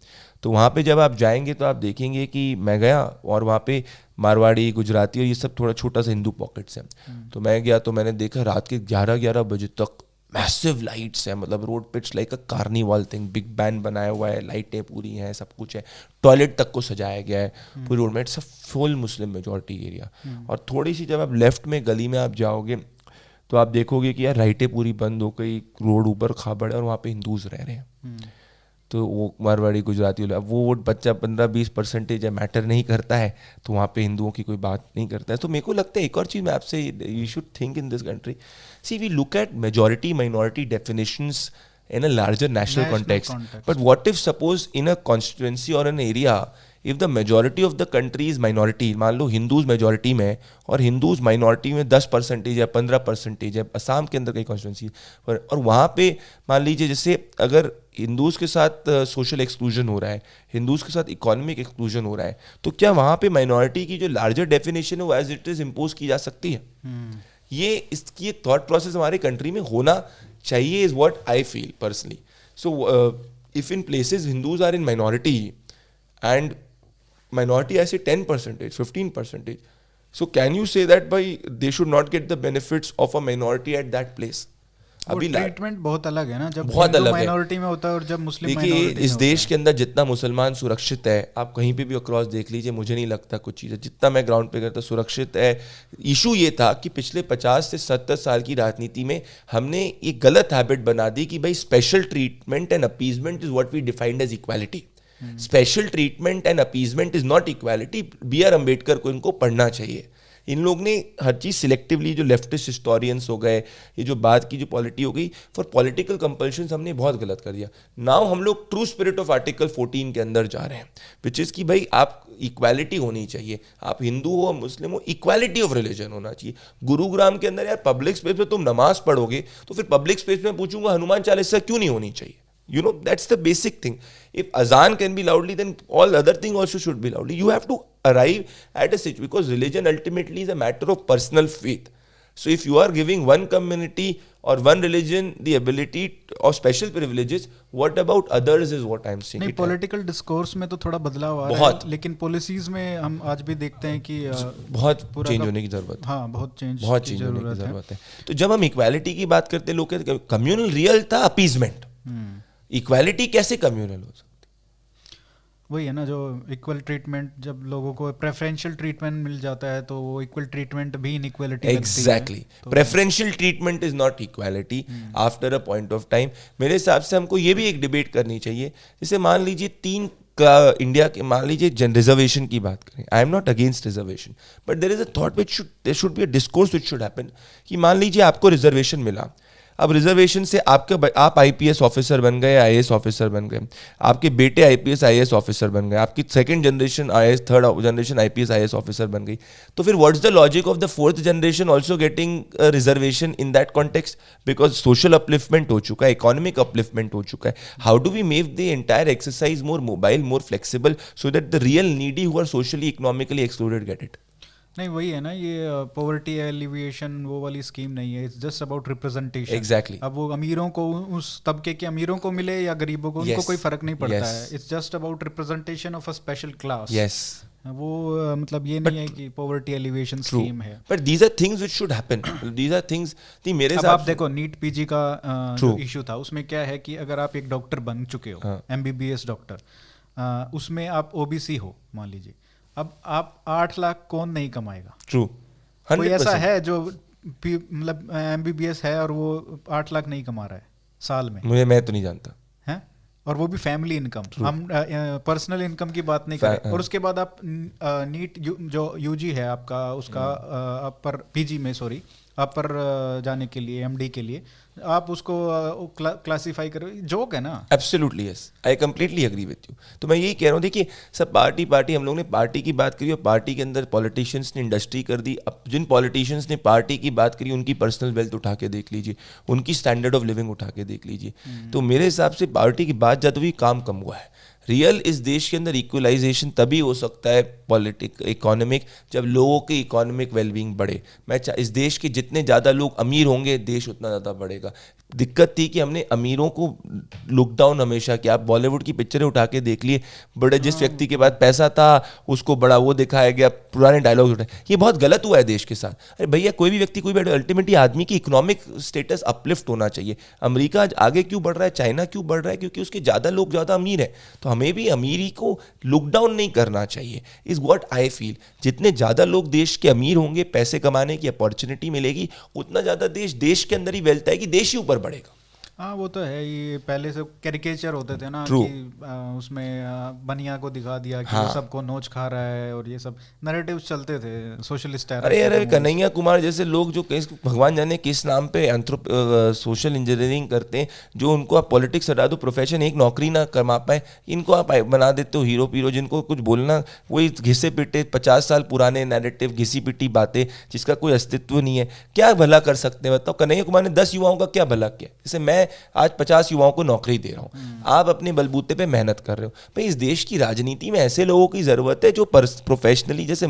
तो वहाँ पे जब आप जाएंगे तो आप देखेंगे कि मैं गया और वहाँ पे मारवाड़ी, गुजराती और ये सब थोड़ा छोटा सा हिंदू पॉकेट्स हैं। तो मैं गया तो मैंने देखा रात के 11 बजे तक मैसिव लाइट्स है, मतलब रोड पे it's like a carnival thing, big band बनाया हुआ है, लाइटें पूरी हैं, सब कुछ है, टॉयलेट तक को सजाया गया है पूरी रोड में। It's a full Muslim majority area. और थोड़ी सी जब आप लेफ्ट में गली में आप जाओगे तो आप देखोगे कि यार लाइटें पूरी बंद हो गई, रोड ऊपर खाबड़ है और वहाँ पे हिंदूज रह रहे हैं। तो वो मारवाड़ी, गुजराती, वो वोट बच्चा 15-20% है, मैटर नहीं करता है, तो वहाँ पे हिंदुओं की कोई बात नहीं करता है। तो मेरे को लगता है एक और चीज़ मैं आपसे, you should think in this country, see we look at majority minority definitions in a larger national context. But what if suppose in a constituency or an area, if the majority of the country is minority, मान लो Hindus majority में और Hindus minority में 10% या 15% है, असम के अंदर कई constituency, और वहाँ पे मान लीजिए जैसे अगर हिंदूज के साथ सोशल एक्सक्लूजन हो रहा है, हिंदूज के साथ इकोनॉमिक एक्सक्लूजन हो रहा है, तो क्या वहाँ पे माइनॉरिटी की जो लार्जर डेफिनेशन है वो एज इट इज इम्पोज की जा सकती है? ये इसकी थॉट प्रोसेस हमारे कंट्री में होना चाहिए, is what I feel personally. So if in places Hindus are in minority and minority I say 10%, 15%, so can you say that by they should not get the benefits of a minority at that place? अभी treatment बहुत अलग है ना, जब बहुत अलग minority में होता है और जब मुस्लिम देखिए इस देश के अंदर जितना मुसलमान सुरक्षित है, आप कहीं पे भी अक्रॉस देख लीजिए, मुझे नहीं लगता कुछ चीज़ें, जितना मैं ग्राउंड पे करता सुरक्षित है। इशू ये था कि पिछले 50 से 70 साल की राजनीति में हमने एक गलत हैबिट बना दी कि भाई special treatment and appeasement is what we defined as equality. Special treatment and appeasement is not equality. B.R. Ambedkar को इनको पढ़ना चाहिए। इन लोग ने हर चीज़ सिलेक्टिवली, जो लेफ्टिस्ट हिस्टोरियंस हो गए, ये जो बात की जो पॉलिटी हो गई फॉर पॉलिटिकल कंपल्शन, हमने बहुत गलत कर दिया। नाउ हम लोग ट्रू स्पिरिट ऑफ आर्टिकल 14 के अंदर जा रहे हैं, विच इज़ कि भाई आप इक्वालिटी होनी चाहिए, आप हिंदू हो मुस्लिम हो, इक्वालिटी ऑफ रिलीजन होना चाहिए। गुरुग्राम के अंदर यार पब्लिक स्पेस में तुम नमाज पढ़ोगे तो फिर पब्लिक स्पेस में पूछूंगा हनुमान चालीसा क्यों नहीं होनी चाहिए? You know, that's the basic thing. If azan can be loudly, then all other thing also should be loudly. You have to arrive at a situation, because religion ultimately is a matter of personal faith. So if you are giving one community or one religion the ability or special privileges, what about others is what I'm saying. नहीं, political discourse में तो थोड़ा बदलाव आ रहा है, लेकिन policies में हम आज भी देखते हैं कि बहुत चेंज होने की जरूरत है। हाँ, बहुत चेंज होने की जरूरत है। तो जब हम इक्वालिटी की बात करते हैं, लोग कहते हैं कम्युनल रियल था अपीजमेंट, इक्वालिटी कैसे कम्युनल हो सकती? वही है ना, जो इक्वल ट्रीटमेंट, जब लोगों को प्रेफरेंशियल ट्रीटमेंट मिल जाता है तो वो इक्वल ट्रीटमेंट भी इनइक्वालिटी लगती है। Exactly, preferential treatment is not equality after a point of time. मेरे हिसाब से हमको ये भी एक डिबेट करनी चाहिए। जैसे मान लीजिए 3 का इंडिया के मान लीजिए रिजर्वेशन की बात करें, I am not against reservation, but there is a thought which should there should be a discourse which should happen कि मान लीजिए आपको रिजर्वेशन मिला, अब रिजर्वेशन से आप आईपीएस ऑफिसर बन गए, आईएएस ऑफिसर बन गए, आपके बेटे आईपीएस आईएएस ऑफिसर बन गए, आपकी second generation IAS, third generation IPS IAS officer बन गई, तो फिर what's the logic of the fourth generation also getting reservation in that context, because social upliftment हो चुका है, इकोनॉमिक अपलिफ्टमेंट हो चुका है. How do we make the entire exercise more mobile, more flexible, so that the real needy who are socially economically excluded get it? नहीं, वही है ना, ये पॉवर्टी एलिविएशन वो वाली स्कीम नहीं है, it's just about representation. Exactly. अब वो अमीरों को, उस तबके के अमीरों को मिले या गरीबों को, उनको Yes. कोई फर्क नहीं पड़ता Yes. है. It's just about representation of a special class. Yes. वो मतलब ये नहीं है कि पॉवर्टी एलिवेशन स्कीम है. But these are things which should happen, these are things. मेरे अब हिसाब आप देखो नीट पीजी का जो इशू था, उसमें क्या है कि अगर आप एक डॉक्टर बन चुके हो, एमबीबीएस डॉक्टर, उसमें आप ओबीसी हो मान लीजिए, अब आप 8 लाख कौन नहीं कमाएगा? ट्रू. कोई ऐसा है जो मतलब एमबीबीएस है और वो 8 लाख नहीं कमा रहा है साल में? मैं तो नहीं जानता है, और वो भी फैमिली इनकम. हम पर्सनल इनकम की बात नहीं करें. और उसके बाद आप नीट जो यूजी है आपका, उसका अपर पीजी में, सॉरी, अपर जाने के लिए, एमडी के लिए आप उसको क्लासिफाई करो, जोक है ना? Absolutely yes, I completely agree with you. तो मैं यही कह रहा हूँ, देखिए सब पार्टी हम लोग ने पार्टी की बात करी और पार्टी के अंदर पॉलिटिशियंस ने इंडस्ट्री कर दी. अब जिन पॉलिटिशियंस ने पार्टी की बात करी उनकी पर्सनल वेल्थ उठा के देख लीजिए, उनकी स्टैंडर्ड ऑफ लिविंग उठा के देख लीजिए. तो मेरे हिसाब से पार्टी की बात ज़्यादा हुई, काम कम हुआ है. रियल इस देश के अंदर इक्वलाइजेशन तभी हो सकता है इकोनॉमिक, जब लोगों की इकोनॉमिक वेलबींग बढ़े. इस देश के जितने ज़्यादा लोग अमीर होंगे, देश उतना ज़्यादा बढ़ेगा. दिक्कत थी कि हमने अमीरों को लुक डाउन हमेशा किया. आप बॉलीवुड की पिक्चरें उठा के देख लिए, बड़े जिस व्यक्ति के पास पैसा था उसको बड़ा वो दिखाया गया, पुराने डायलॉग उठाए. ये बहुत गलत हुआ है देश के साथ. अरे भैया, कोई भी व्यक्ति, कोई भी, अल्टीमेटली आदमी की इकोनॉमिक स्टेटस अपलिफ्ट होना चाहिए. अमेरिका आज आगे क्यों बढ़ रहा है, चाइना क्यों बढ़ रहा है? क्योंकि उसके ज़्यादा लोग ज़्यादा अमीर हैं. तो हमें भी अमीरी को लुक डाउन नहीं करना चाहिए, इज व्हाट आई फील. जितने ज़्यादा लोग देश के अमीर होंगे, पैसे कमाने की अपॉर्चुनिटी मिलेगी, उतना ज़्यादा देश के अंदर ही वेल्थ आएगी, देश ही ऊपर बढ़ेगा. हाँ, वो तो है. ये पहले से कैरिकेचर होते थे ना True. कि उसमें बनिया को दिखा दिया कि हाँ. वो सबको नोच खा रहा है, और ये सब नैरेटिव्स चलते थे सोशलिस्ट एरा. अरे यार, कन्हैया कुमार जैसे लोग जो भगवान जाने किस नाम पे सोशल इंजीनियरिंग करते हैं, जो उनको आप पॉलिटिक्स हटा दो, प्रोफेशन एक नौकरी ना कमा पाए, इनको आप बना देते हो हीरो पीरो, जिनको कुछ बोलना वही घिसे पिटे 50 साल पुराने नैरेटिव, घिसी पिटी बातें जिसका कोई अस्तित्व नहीं है. क्या भला कर सकते हैं बताओ? कन्हैया कुमार ने 10 युवाओं का क्या भला किया? जैसे मैं आज 50 युवाओं को नौकरी दे रहा हूँ, आप अपने बलबूते पे मेहनत कर रहे हो. भाई, इस देश की राजनीति में ऐसे लोगों की जरूरत है जो प्रोफेशनली, जैसे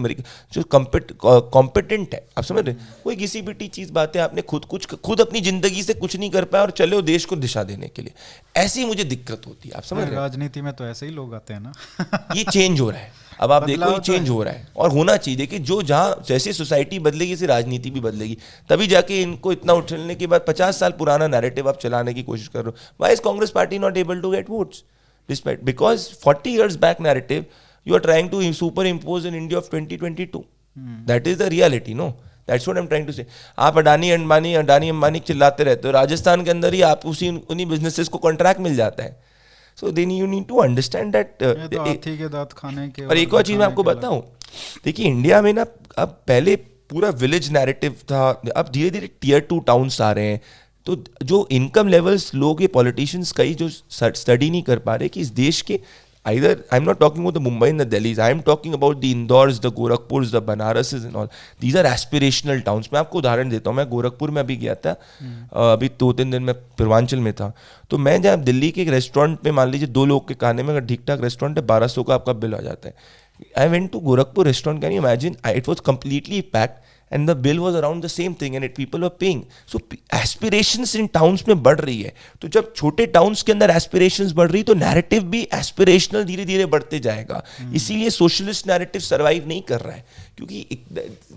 जो कॉम्पिटेंट है. आप समझ रहे? कोई किसी भी चीज बातें आपने खुद अपनी जिंदगी से कुछ नहीं कर पाया और चले हो देश को दिशा देने के लिए, ऐसी मुझे दिक्कत होती है. आप समझ रहे? राजनीति में तो ऐसे ही लोग आते हैं ना. ये चेंज हो रहा है. अब आप देखो, ये चेंज हो रहा है और होना चाहिए. देखिए, जो जहाँ जैसे सोसाइटी बदलेगी, इसे राजनीति भी बदलेगी, तभी जाके इनको इतना उछलने के बाद 50 साल पुराना नैरेटिव आप चलाने की कोशिश कर रहे हो. Why is Congress party not able to get votes? Despite, because 40 years back narrative you are trying to superimpose in India of 2022. That is the reality. No, that's what I am trying to say. आप अडानी अंबानी चिल्लाते रहते हो, राजस्थान के अंदर ही आप उन्हीं businesses को contract मिल जाता है. So then you need to understand that. हाथी के दांत खाने के. और एक और चीज मैं आपको बताऊं, देखिए इंडिया में ना अब पहले पूरा विलेज नैरेटिव था, अब धीरे धीरे Tier 2 टाउन्स आ रहे हैं. तो जो इनकम लेवल्स लोग, ये पॉलिटिशियंस कई जो स्टडी नहीं कर पा रहे कि इस देश के, either I'm not talking about the Mumbai and the Delhis, I am talking about the Indores, the Gorakhpurs, the Banarases and all. These are aspirational towns. मैं आपको उदाहरण देता हूँ. मैं गोरखपुर में अभी गया था, अभी 2-3 दिन में पूर्वांचल में था. तो मैं जब दिल्ली के एक रेस्टोरेंट में, मान लीजिए 2 लोग के खाने में अगर ठीक ठाक रेस्टोरेंट है, 1200 का आपका बिल आ जाता है. I went to Gorakhpur restaurant, can you imagine? It was completely packed and the bill was around the same thing and people were paying. So aspirations in towns में बढ़ रही है. तो जब छोटे टाउन्स के अंदर एस्पिरेशंस बढ़ रही, तो नैरेटिव भी एस्पिरेशनल धीरे धीरे बढ़ते जाएगा. इसीलिए सोशलिस्ट नैरेटिव सर्वाइव नहीं कर रहा है, क्योंकि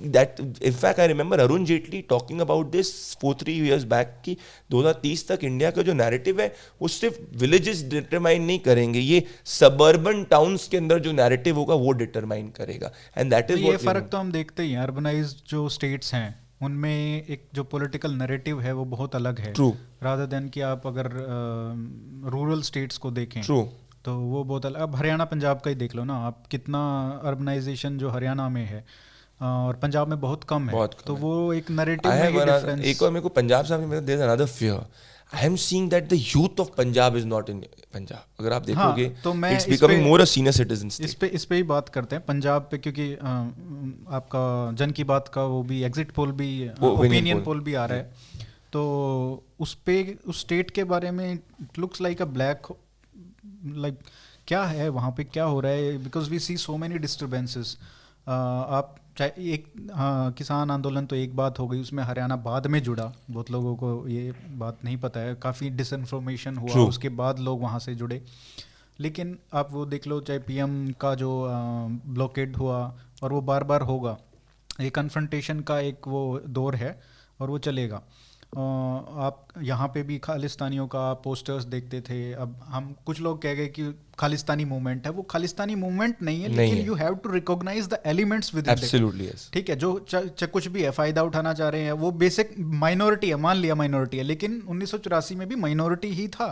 that in fact I remember Arun Jaitley talking about this 4-3 years back कि 2030 तक इंडिया का जो नैरेटिव है वो सिर्फ विलेजेस डिटरमाइन नहीं करेंगे, ये सबर्बन टाउन्स के अंदर जो नैरेटिव होगा वो डिटरमाइन करेगा. एंड दैट इज ये फर्क तो हम देखते ही हैं. अर्बनाइज्ड जो स्टेट्स हैं उनमें एक जो पॉलिटिकल नैरेटिव है वो बहुत अलग है. ट्रू. रादर देन कि आप अगर रूरल स्टेट्स को देखें. ट्रू. तो वो बहुत अलग। अब हरियाणा पंजाब का ही देख लो ना आप, कितना अर्बनाइजेशन जो हरियाणा में है और पंजाब में बहुत कम है, बहुत कम तो है। वो एक नैरेटिव आई में हैव ये एक डिफरेंस। और मेरे को पंजाब साहब ने there another fear, I am seeing that the youth of Punjab is not in Punjab. अगर आप देखोगे हाँ, तो मैं it's becoming more a senior citizen state. इस पे ही बात करते हैं पंजाब पे, क्योंकि आपका जन की बात का वो भी एग्जिट पोल भी, ओपिनियन पोल भी आ रहा है, तो उस पे उस स्टेट के बारे में it looks like a black, like क्या है वहाँ पे, क्या हो रहा है, because we see so many disturbances. आप चाहे एक, हाँ, किसान आंदोलन तो एक बात हो गई, उसमें हरियाणा बाद में जुड़ा, बहुत लोगों को ये बात नहीं पता है, काफ़ी डिसइंफॉर्मेशन हुआ, उसके बाद लोग वहाँ से जुड़े। लेकिन आप वो देख लो, चाहे पीएम का जो ब्लॉकेड हुआ, और वो बार बार होगा, ये कन्फ्रंटेशन का एक वो दौर है और वो चलेगा। आप यहाँ पे भी खालिस्तानियों का पोस्टर्स देखते थे। अब हम कुछ लोग कह गए कि खालिस्तानी मूवमेंट है, वो खालिस्तानी मूवमेंट नहीं है, लेकिन you have to recognize the elements with it. Absolutely yes. ठीक है, जो कुछ भी है फ़ायदा उठाना चाह रहे हैं, वो बेसिक माइनॉरिटी है, मान लिया माइनॉरिटी है, लेकिन 1984 में भी माइनॉरिटी ही था।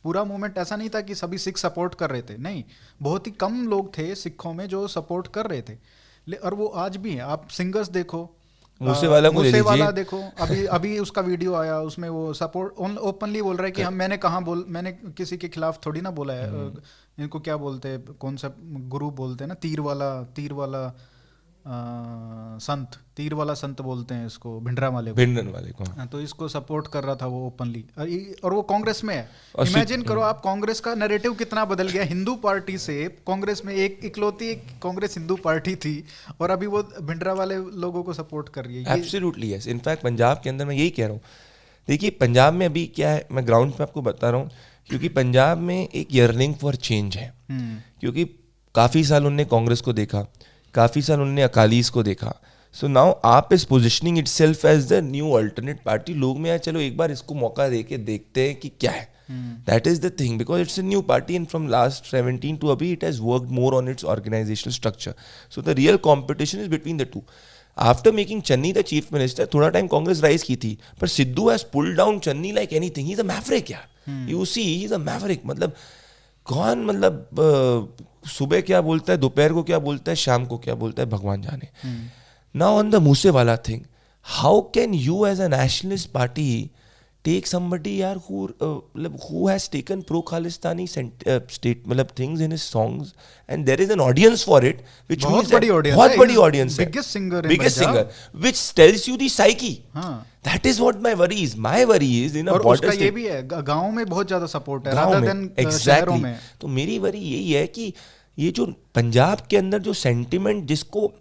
पूरा मूवमेंट ऐसा नहीं था कि सभी सिख सपोर्ट कर रहे थे, नहीं, बहुत ही कम लोग थे सिखों में जो सपोर्ट कर रहे थे, और वो आज भी है। आप सिंगर्स देखो, मूसेवाला को ले लीजिए, मूसेवाला देखो, अभी उसका वीडियो आया, उसमें वो सपोर्ट ओपनली बोल रहा है कि हम, मैंने किसी के खिलाफ थोड़ी ना बोला है। इनको क्या बोलते हैं, कौन सा गुरु बोलते हैं ना, तीर वाला संत, तीर वाला संत बोलते हैं इसको, भिंडरा वाले को। तो इसको सपोर्ट कर रहा था वो ओपनली, और वो कांग्रेस में है। इमेजिन करो आप, कांग्रेस का नैरेटिव कितना बदल गया, हिंदू पार्टी से कांग्रेस में, एक इकलौती कांग्रेस हिंदू पार्टी थी, और अभी वो भिंडरा वाले लोगों को सपोर्ट कर रही है। Absolutely yes. इनफैक्ट पंजाब के अंदर मैं यही कह रहा हूँ, देखिए पंजाब में अभी क्या है, मैं ग्राउंड पे आपको बता रहा हूँ, क्योंकि पंजाब में एक यर्निंग फॉर चेंज है, क्योंकि काफ़ी साल उनने कांग्रेस को देखा, काफ़ी साल उन्होंने अकालीस को देखा। So now AAP is positioning itself as the new alternate party. लोग में यार चलो एक बार इसको मौका दे के देखते हैं कि क्या है। That is the thing, because it's a new party and from last 17 to अभी it has worked more on its organisational structure. So the real competition is between the two. After making Channi the chief minister, थोड़ा time Congress rise की थी, पर Sidhu has pulled down Channi like anything. He is a maverick यार, you see, he is a maverick. मतलब कौन, मतलब सुबह क्या बोलता है, दोपहर को क्या बोलता है, शाम को क्या बोलता है, भगवान जाने। Now on the Moosewala thing, how can you as a nationalist party take somebody यार who has taken pro Khalistani state मतलब things in his songs, and there is an audience for it, which बहुत बड़ी audience है, biggest singer which tells you the psyche. That is what my worry is in a और border उसका state. ये भी है, गाँव में बहुत ज्यादा सपोर्ट है गाँव rather में, than शहरों में। तो मेरी वरी यही है कि ये जो पंजाब के अंदर जो सेंटिमेंट, जिसको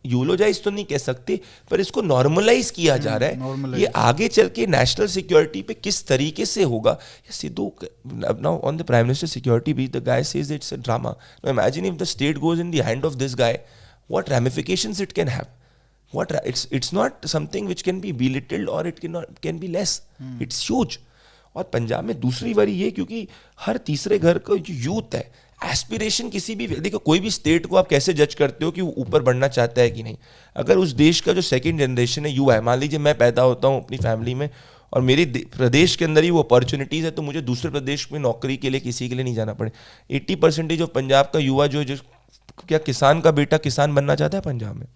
यूलोजाइज तो नहीं कह सकते, पर इसको नॉर्मलाइज किया जा रहा है, ये आगे चल के नेशनल सिक्योरिटी पे किस तरीके से होगा। Sidhu now on the prime minister security breach, the guy says it's a drama. Now imagine if the state goes in the hand of this guy, what ramifications it can have, what it's not something which can be belittled or it can be less. It's huge. और पंजाब में दूसरी बारी ये, क्योंकि हर तीसरे घर का जो यूथ है, एस्पिरेशन किसी भी, देखो कोई भी स्टेट को आप कैसे जज करते हो कि वो ऊपर बढ़ना चाहता है कि नहीं। अगर उस देश का जो सेकंड जनरेशन है, युवा है, मान लीजिए मैं पैदा होता हूँ अपनी फैमिली में और मेरे प्रदेश के अंदर ही वो अपॉर्चुनिटीज़ है, तो मुझे दूसरे प्रदेश में नौकरी के लिए किसी के लिए नहीं जाना पड़े। 80% ऑफ पंजाब का युवा जो क्या किसान का बेटा किसान बनना चाहता है पंजाब में?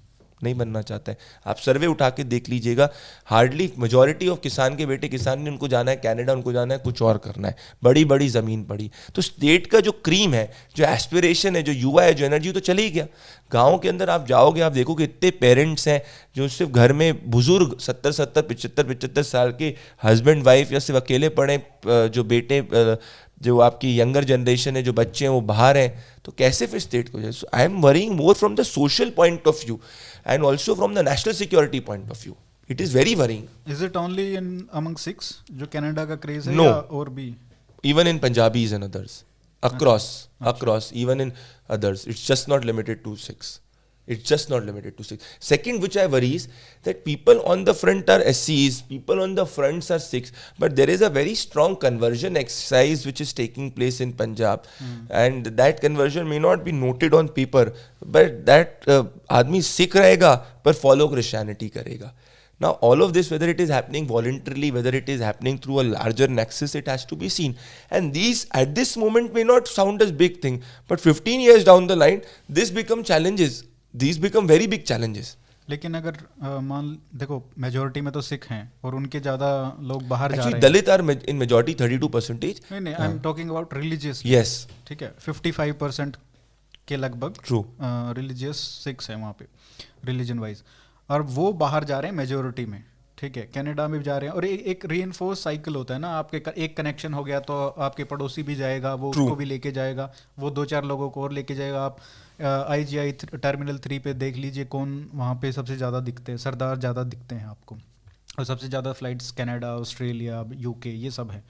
नहीं बनना चाहता है। आप सर्वे उठा के देख लीजिएगा, हार्डली मेजॉरिटी ऑफ किसान के बेटे किसान ने, उनको जाना है कनाडा, उनको जाना है कुछ और करना है, बड़ी बड़ी ज़मीन पड़ी। तो स्टेट का जो क्रीम है, जो एस्पिरेशन है, जो युवा है, जो एनर्जी, तो चली ही गया। गाँव के अंदर आप जाओगे, आप देखोगे इतने पेरेंट्स हैं जो सिर्फ घर में बुजुर्ग 70-70, 75-75 साल के हस्बैंड वाइफ या सिर्फ अकेले पड़े, जो बेटे, जो आपकी यंगर जनरेशन है, जो बच्चे हैं वो बाहर हैं, तो कैसे फिर स्टेट को जाए? So I am worrying more from the social point of view and also from the national security point of view. It is very worrying. Is it only in among Sikhs जो Canada का craze है? No. या और भी? Even in Punjabis and others. Across, even in others. It's just not limited to Sikhs. It's just not limited to Sikhs. Second, which I worry is that people on the front are SCs, people on the fronts are Sikhs, but there is a very strong conversion exercise which is taking place in Punjab, and that conversion may not be noted on paper, but that आदमी Sikh रहेगा पर follow Christianity करेगा. Now all of this, whether it is happening voluntarily, whether it is happening through a larger nexus, it has to be seen. And these at this moment may not sound as big thing, but 15 years down the line, this become challenges. These become very big challenges. लेकिन अगर मान देखो majority में तो सिख हैं और उनके ज़्यादा लोग बाहर जा रहे Actually, हैं. Dalit are in majority 32%. नहीं आई am talking about religious. Yes. ठीक है 55% के लगभग True. रिलीजियस सिक्स है वहाँ पे रिलीजन वाइज, और वो बाहर जा रहे हैं मेजोरिटी में. ठीक है कनाडा में भी जा रहे हैं, और एक रीइंफोर्स साइकिल होता है ना, आपके एक कनेक्शन हो गया तो आपके पड़ोसी भी जाएगा, वो उसको भी लेके जाएगा, वो 2-4 लोगों को और लेके जाएगा. आप IGI टर्मिनल 3 पे देख लीजिए कौन वहाँ पे सबसे ज़्यादा दिखते हैं, सरदार ज़्यादा दिखते हैं आपको, और सबसे ज़्यादा फ्लाइट्स कनाडा, ऑस्ट्रेलिया, UK ये सब है,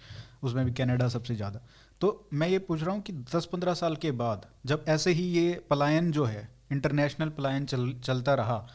उसमें भी कनाडा सबसे ज़्यादा. तो मैं ये पूछ रहा हूँ कि 10-15 साल के बाद जब ऐसे ही ये पलायन जो है इंटरनेशनल पलायन चलता रहा,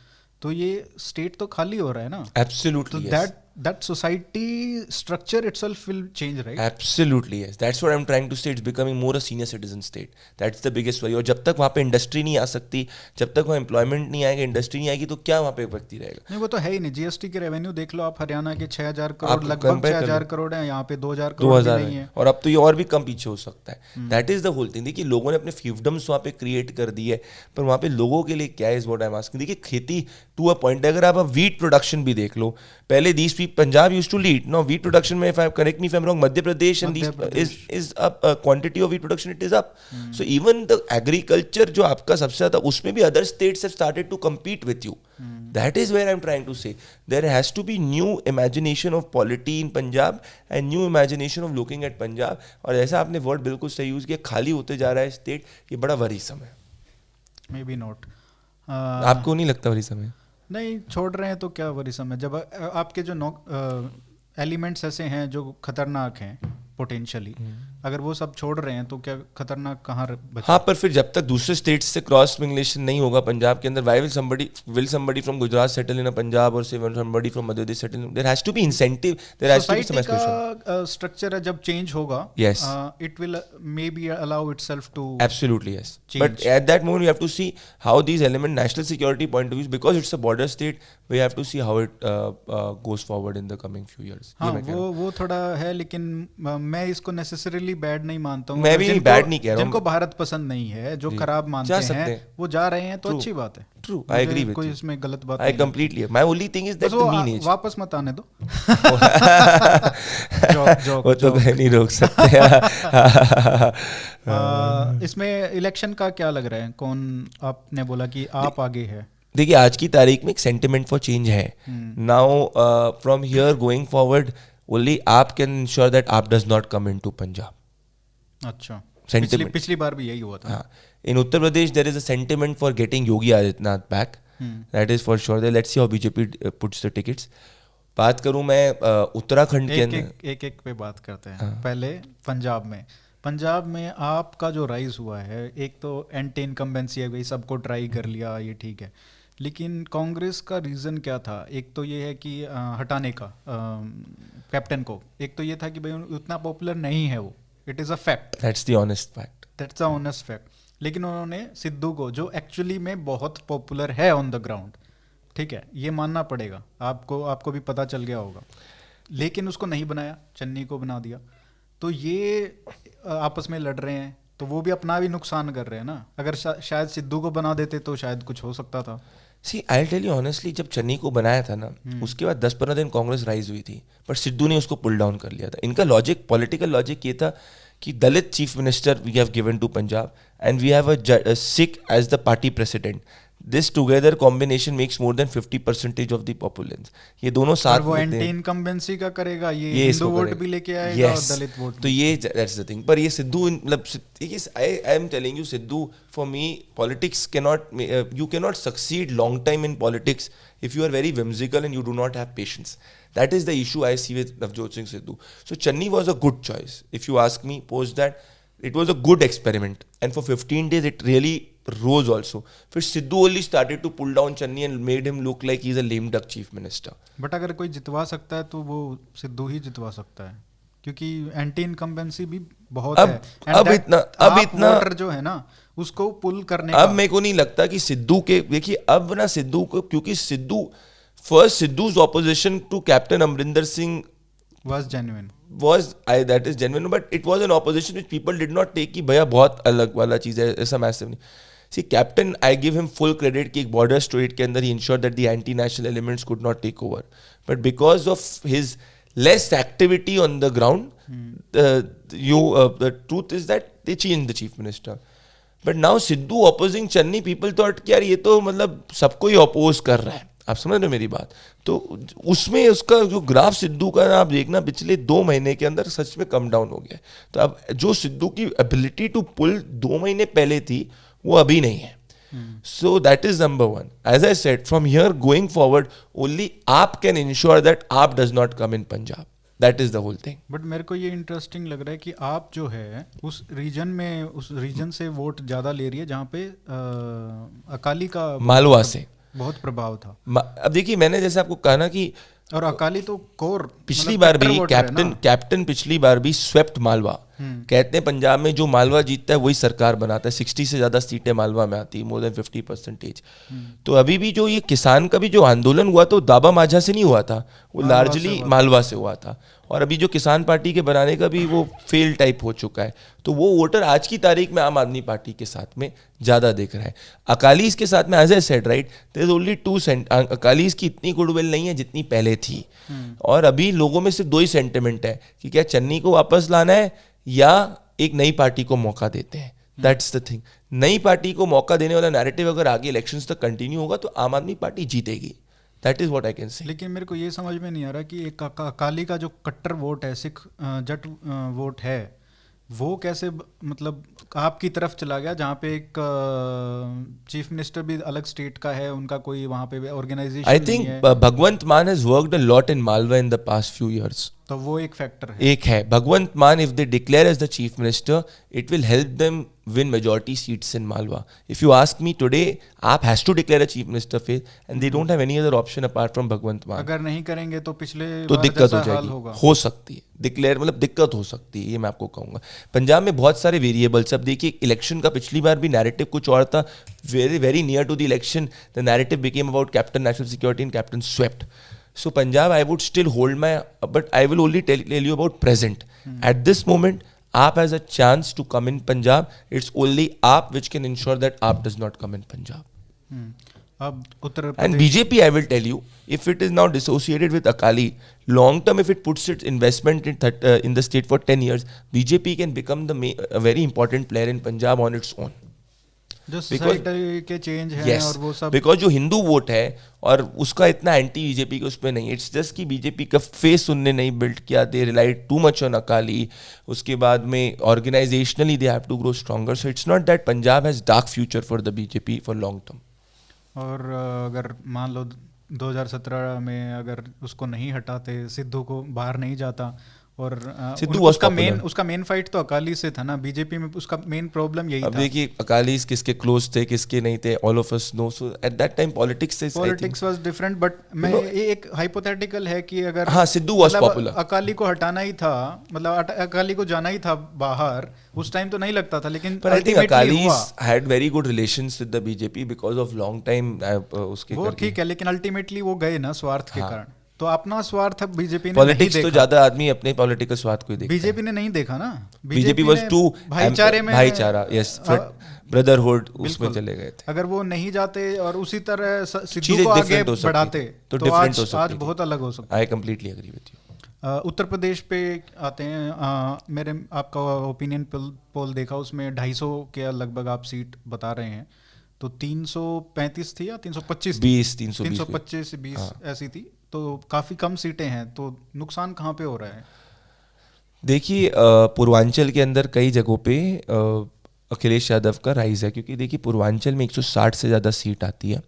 तो ये स्टेट तो खाली हो रहा है ना. Absolutely. तो Yes. that society structure itself will change, right? Absolutely, yes. That's what I'm trying to say. It's becoming more a senior citizen state. That's the biggest worry. और जब तक वहाँ पे इंडस्ट्री नहीं आ सकती, जब तक वहाँ एम्प्लॉयमेंट नहीं आएगा, इंडस्ट्री नहीं आएगी, तो क्या वहाँ पे व्यक्ति रहेगा? नहीं वो तो है ही नहीं. GST के रेवेन्यू देख लो आप, हरियाणा के 6,000 करोड़ आप लगभग compare कर 6,000 लो. करोड़ है, यहाँ पे 2,000 करोड़ भी 2000 नहीं है है. और अब तो ये और भी कम पीछे हो सकता है. That is the whole thing. देखिए लोगों ने अपने फिefdoms वहाँ पे क्रिएट कर दी है, पर वहाँ पे लोगों के लिए क्या is what I am asking. देखिए खेती टू अ पॉइंट, अगर आप वीट प्रोडक्शन भी देख लो, पहले this Punjab used to lead. No wheat production में, if I correct me if I am wrong, Madhya Pradesh and is up, quantity of wheat production it is up. So even the agriculture जो आपका सबसे ज्यादा, उसमें भी other states have started to compete with you. That is where I'm trying to say there has to be new imagination of polity in Punjab and new imagination of looking at Punjab. और ऐसा आपने word बिल्कुल सही use किया, खाली होते जा रहा है स्टेट, ये बड़ा वरीसम है. May be not. आपको नहीं लगता वरीसम है? नहीं छोड़ रहे हैं तो क्या वरीसम है, जब आपके जो एलिमेंट्स ऐसे हैं जो खतरनाक हैं पोटेंशियली, अगर वो सब छोड़ रहे हैं तो क्या खतरनाक कहाँ बचा? हाँ, पर फिर जब तक दूसरे स्टेट्स से क्रॉस मिंगलेशन नहीं होगा पंजाब के अंदर, why will somebody from Gujarat settle in a Punjab और somebody from Madhya Pradesh settle in? There has to be incentive, there has to be some aspiration. का स्ट्रक्चर है जब चेंज होगा, Yes. It will may be allow itself to. Absolutely, yes. Change. But at that moment, we have to see how these elements, national security point of view, because it's a border state, we have to see how it goes forward in the coming few years. हाँ वो थोड़ा है, लेकिन मैं इसको necessarily bad नहीं मानता हूँ. मैं भी बैड नहीं कह रहा हूँ. जिनको भारत पसंद नहीं है, जो खराब मानते हैं, वो जा रहे हैं तो अच्छी बात है. True, I agree with कोई you. इसमें गलत बात I completely. My only thing is that the mean age. वापस मत आने दो. वो तो कहीं नहीं रोक सकते. इसमें इलेक्शन का क्या लग रहा है, कौन आपने बोला कि आप आगे है? देखिए आज की तारीख में एक सेंटिमेंट फॉर चेंज है. Now from here going forward only AAP can ensure that AAP does not come into Punjab. अच्छा, Sentiment. पिछली बार भी यही हुआ था. हाँ, in Uttar Pradesh there is a sentiment for getting Yogi Adityanath back. That is for sure. There, let's see how BJP puts the tickets. बात करूं मैं उत्तराखंड के अंदर, एक पे बात करते हैं. पहले पंजाब में आपका जो राइज हुआ है, एक तो एंटी इनकम्बेंसी है, भाई सबको ट्राई कर लिया, ये ठीक है, लेकिन कांग्रेस का रीज़न क्या था? एक तो ये है कि हटाने का कैप्टन को, एक तो ये था कि भाई उतना पॉपुलर नहीं है वो. It is a fact. That's the honest fact. That's a honest fact. लेकिन उन्होंने सिद्धू को, जो एक्चुअली में बहुत पॉपुलर है ऑन द ग्राउंड, ठीक है, ये मानना पड़ेगा आपको भी पता चल गया होगा, लेकिन उसको नहीं बनाया, चन्नी को बना दिया. तो ये आपस में लड़ रहे हैं, तो वो भी अपना भी नुकसान कर रहे हैं ना. अगर शायद सिद्धू को बना देते तो शायद कुछ हो सकता था. See, I'll tell you honestly, जब चन्नी को बनाया था ना, उसके बाद 10-15 दिन कांग्रेस राइज हुई थी, पर सिद्धू ने उसको पुल डाउन कर लिया था. इनका लॉजिक, पॉलिटिकल लॉजिक ये था कि Dalit chief minister we have given to Punjab and we have a Sikh as the party president. This together combination makes more than 50% of the populace. ये दोनों साथ वो एंटी इनकम्बेंसी का करेगा, ये हिंदू वोट भी लेके आएगा और दलित वोट. तो ये दैट्स द थिंग. पर ये सिद्धू, मतलब I am telling you, Sidhu for me politics cannot, you cannot succeed long time in politics if you are very whimsical and you do not have patience. That is the issue I see with Navjot Singh Sidhu. So Channi was a good choice. If you ask me, post that, it was a good experiment. And for 15 days, it really rose also. फिर Sidhu only started to pull down Channi and made him look like he's a lame duck chief minister. But अगर कोई जितवा सकता है तो वो सिद्धू ही जितवा सकता है, क्योंकि एंटी इनकम्बेंसी भी बहुत है. अब इतना वोटर जो है ना, उसको पुल करने अब मेरे को नहीं लगता कि सिद्धू के, देखिए अब ना सिद्धू को, क्योंकि Sidhu First, Sidhu's opposition to Captain Amrinder Singh was genuine. that is genuine, but it was an opposition which people did not take कि भैया बहुत अलग वाला चीज़ है, ऐसा मैसिव नहीं. See, Captain, I give him full credit कि एक border state के अंदर he ensured that the anti-national elements could not take over. But because of his less activity on the ground, the truth is that they changed the chief minister. But now Sidhu opposing Channi, people thought कि यार ये तो मतलब सबको ही oppose कर रहा है. आप समझ रहे हो मेरी बात? तो उसमें उसका जो ग्राफ सिद्धू का आप देखना पिछले 2 महीने के अंदर सच में कम डाउन हो गया. तो अब जो सिद्धू की एबिलिटी टू पुल 2 महीने पहले थी वो अभी नहीं है. So that is number 1. As I said, from here going forward only AAP can ensure that AAP does not come in Punjab. That is the whole thing. But मेरे को ये इंटरेस्टिंग लग रहा है कि आप जो है उस रीजन से वोट ज़्यादा ले रही है जहाँ पे अकाली का मालवा से बहुत प्रभाव था. अब देखिए, मैंने जैसे आपको कहा ना कि और अकाली तो कोर पिछली बार भी कैप्टन पिछली बार भी स्वेप्ट मालवा. कहते हैं पंजाब में जो मालवा जीतता है वही सरकार बनाता है. 60 से ज़्यादा सीटें मालवा में आती है, मोर देन 50%. तो अभी भी जो ये किसान का भी जो आंदोलन हुआ तो दाबा माझा से नहीं हुआ था, वो लार्जली मालवा से हुआ था. और अभी जो किसान पार्टी के बनाने का भी वो फेल टाइप हो चुका है. तो वो वोटर आज की तारीख में आम आदमी पार्टी के साथ में ज़्यादा देख रहा है. अकालीज के साथ में as a said right, there is only 2 Akalis की इतनी गुडविल नहीं है जितनी पहले थी. और अभी लोगों में सिर्फ 2 ही सेंटिमेंट है कि क्या चन्नी को वापस लाना है या एक नई पार्टी को मौका देते हैं. That's the thing. नई पार्टी को मौका देने वाला नैरेटिव अगर आगे इलेक्शंस तक कंटिन्यू होगा तो आम आदमी पार्टी जीतेगी. That is what I can से. लेकिन मेरे को ये समझ में नहीं आ रहा कि एक अकाली का जो कट्टर वोट है, सिख जट वोट है, वो कैसे मतलब आपकी तरफ चला गया जहाँ पे एक चीफ मिनिस्टर भी अलग स्टेट का है, उनका कोई वहाँ पे organisation I think Bhagwant Mann has worked a lot in Malwa in the past few years. तो वो एक फैक्टर है. एक है Bhagwant Mann. If they declare as the chief minister it will help them win majority seats in Malwa. If you ask me today, AAP has to declare a chief minister phase and they don't have any other option apart from Bhagwant Maan. अगर नहीं करेंगे तो पिछले तो दिक्कत हो जाएगी, हो सकती है डिक्लेयर, मतलब दिक्कत हो सकती है, ये मैं आपको कहूँगा. पंजाब में बहुत सारे वेरिएबल्स. अब देखिए, इलेक्शन का पिछली बार भी नैरेटिव कुछ और था. Very near to the election the narrative became about captain national security and captain swept. So Punjab, I would still hold my, but I will only tell you about present. At this moment, AAP has a chance to come in Punjab. It's only AAP which can ensure that AAP does not come in Punjab. अब उत्तर And BJP, I will tell you, if it is now dissociated with Akali, long term, if it puts its investment in the state for 10 years, BJP can become a very important player in Punjab on its own. जो society के change हैं और वो सब, because जो Hindu vote है और उसका इतना एंटी बीजेपी के उस पर नहीं. इट्स जस्ट कि बीजेपी का फेस उनने नहीं बिल्ड किया. They relied too much on Akali. उसके बाद में organisationally they have to grow stronger. So it's not that Punjab has dark future for the BJP for long term. और अगर मान लो 2017 में अगर उसको नहीं हटाते, सिद्धू को बाहर नहीं जाता, और सिद्धू उसका मेन फाइट तो अकाली से था ना. बीजेपी में उसका मेन प्रॉब्लम यही था. अब देखिए, अकालीज किसके क्लोज थे किसके नहीं थे, all of us know. So at that time politics was different. But मैं एक हाइपोथेटिकल है कि अगर हाँ सिद्धू वाज पॉपुलर, अकाली को हटाना ही था, मतलब अकाली को जाना ही था बाहर, उस टाइम तो नहीं लगता था. लेकिन I think Akalis had very good relations with the BJP because of long time उसके. वो ठीक है, लेकिन अल्टीमेटली वो गए ना स्वार्थ के कारण. तो अपना स्वार्थ बीजेपी ने पॉलिटिक्स तो ज्यादा आदमी अपने पॉलिटिकल स्वार्थ को ही देखता है. बीजेपी ने नहीं देखा ना. बीजेपी वाज टू भाईचारा, यस, ब्रदरहुड, उसमें चले गए थे. अगर वो नहीं जाते और उसी तरह सिद्धू को आगे बढ़ाते तो आज बहुत अलग हो सकता. I completely agree with you. Uttar Pradesh पे आते हैं. मेरे आपका ओपिनियन पोल देखा, उसमें 250 के लगभग आप सीट बता रहे हैं. तो 335 थी या 325? 325 से 20 ऐसी थी. तो काफ़ी कम सीटें हैं. तो नुकसान कहाँ पे हो रहा है? देखिए, पूर्वांचल के अंदर कई जगहों पे अखिलेश यादव का राइज है, क्योंकि देखिए पूर्वांचल में 160 से ज़्यादा सीट आती है.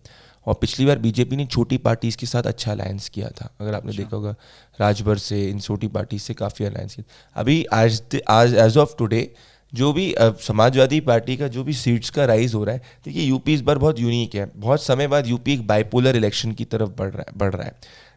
और पिछली बार बीजेपी ने छोटी पार्टीज़ के साथ अच्छा अलायंस किया था. अगर आपने देखा होगा, राजभर से, इन छोटी पार्टी से काफ़ी अलायंस किया. अभी आज एज ऑफ टुडे जो भी समाजवादी पार्टी का जो भी सीट्स का राइज हो रहा है, देखिए यूपी इस बार बहुत यूनिक है. बहुत समय बाद यूपी एक बाइपोलर इलेक्शन की तरफ बढ़ रहा है,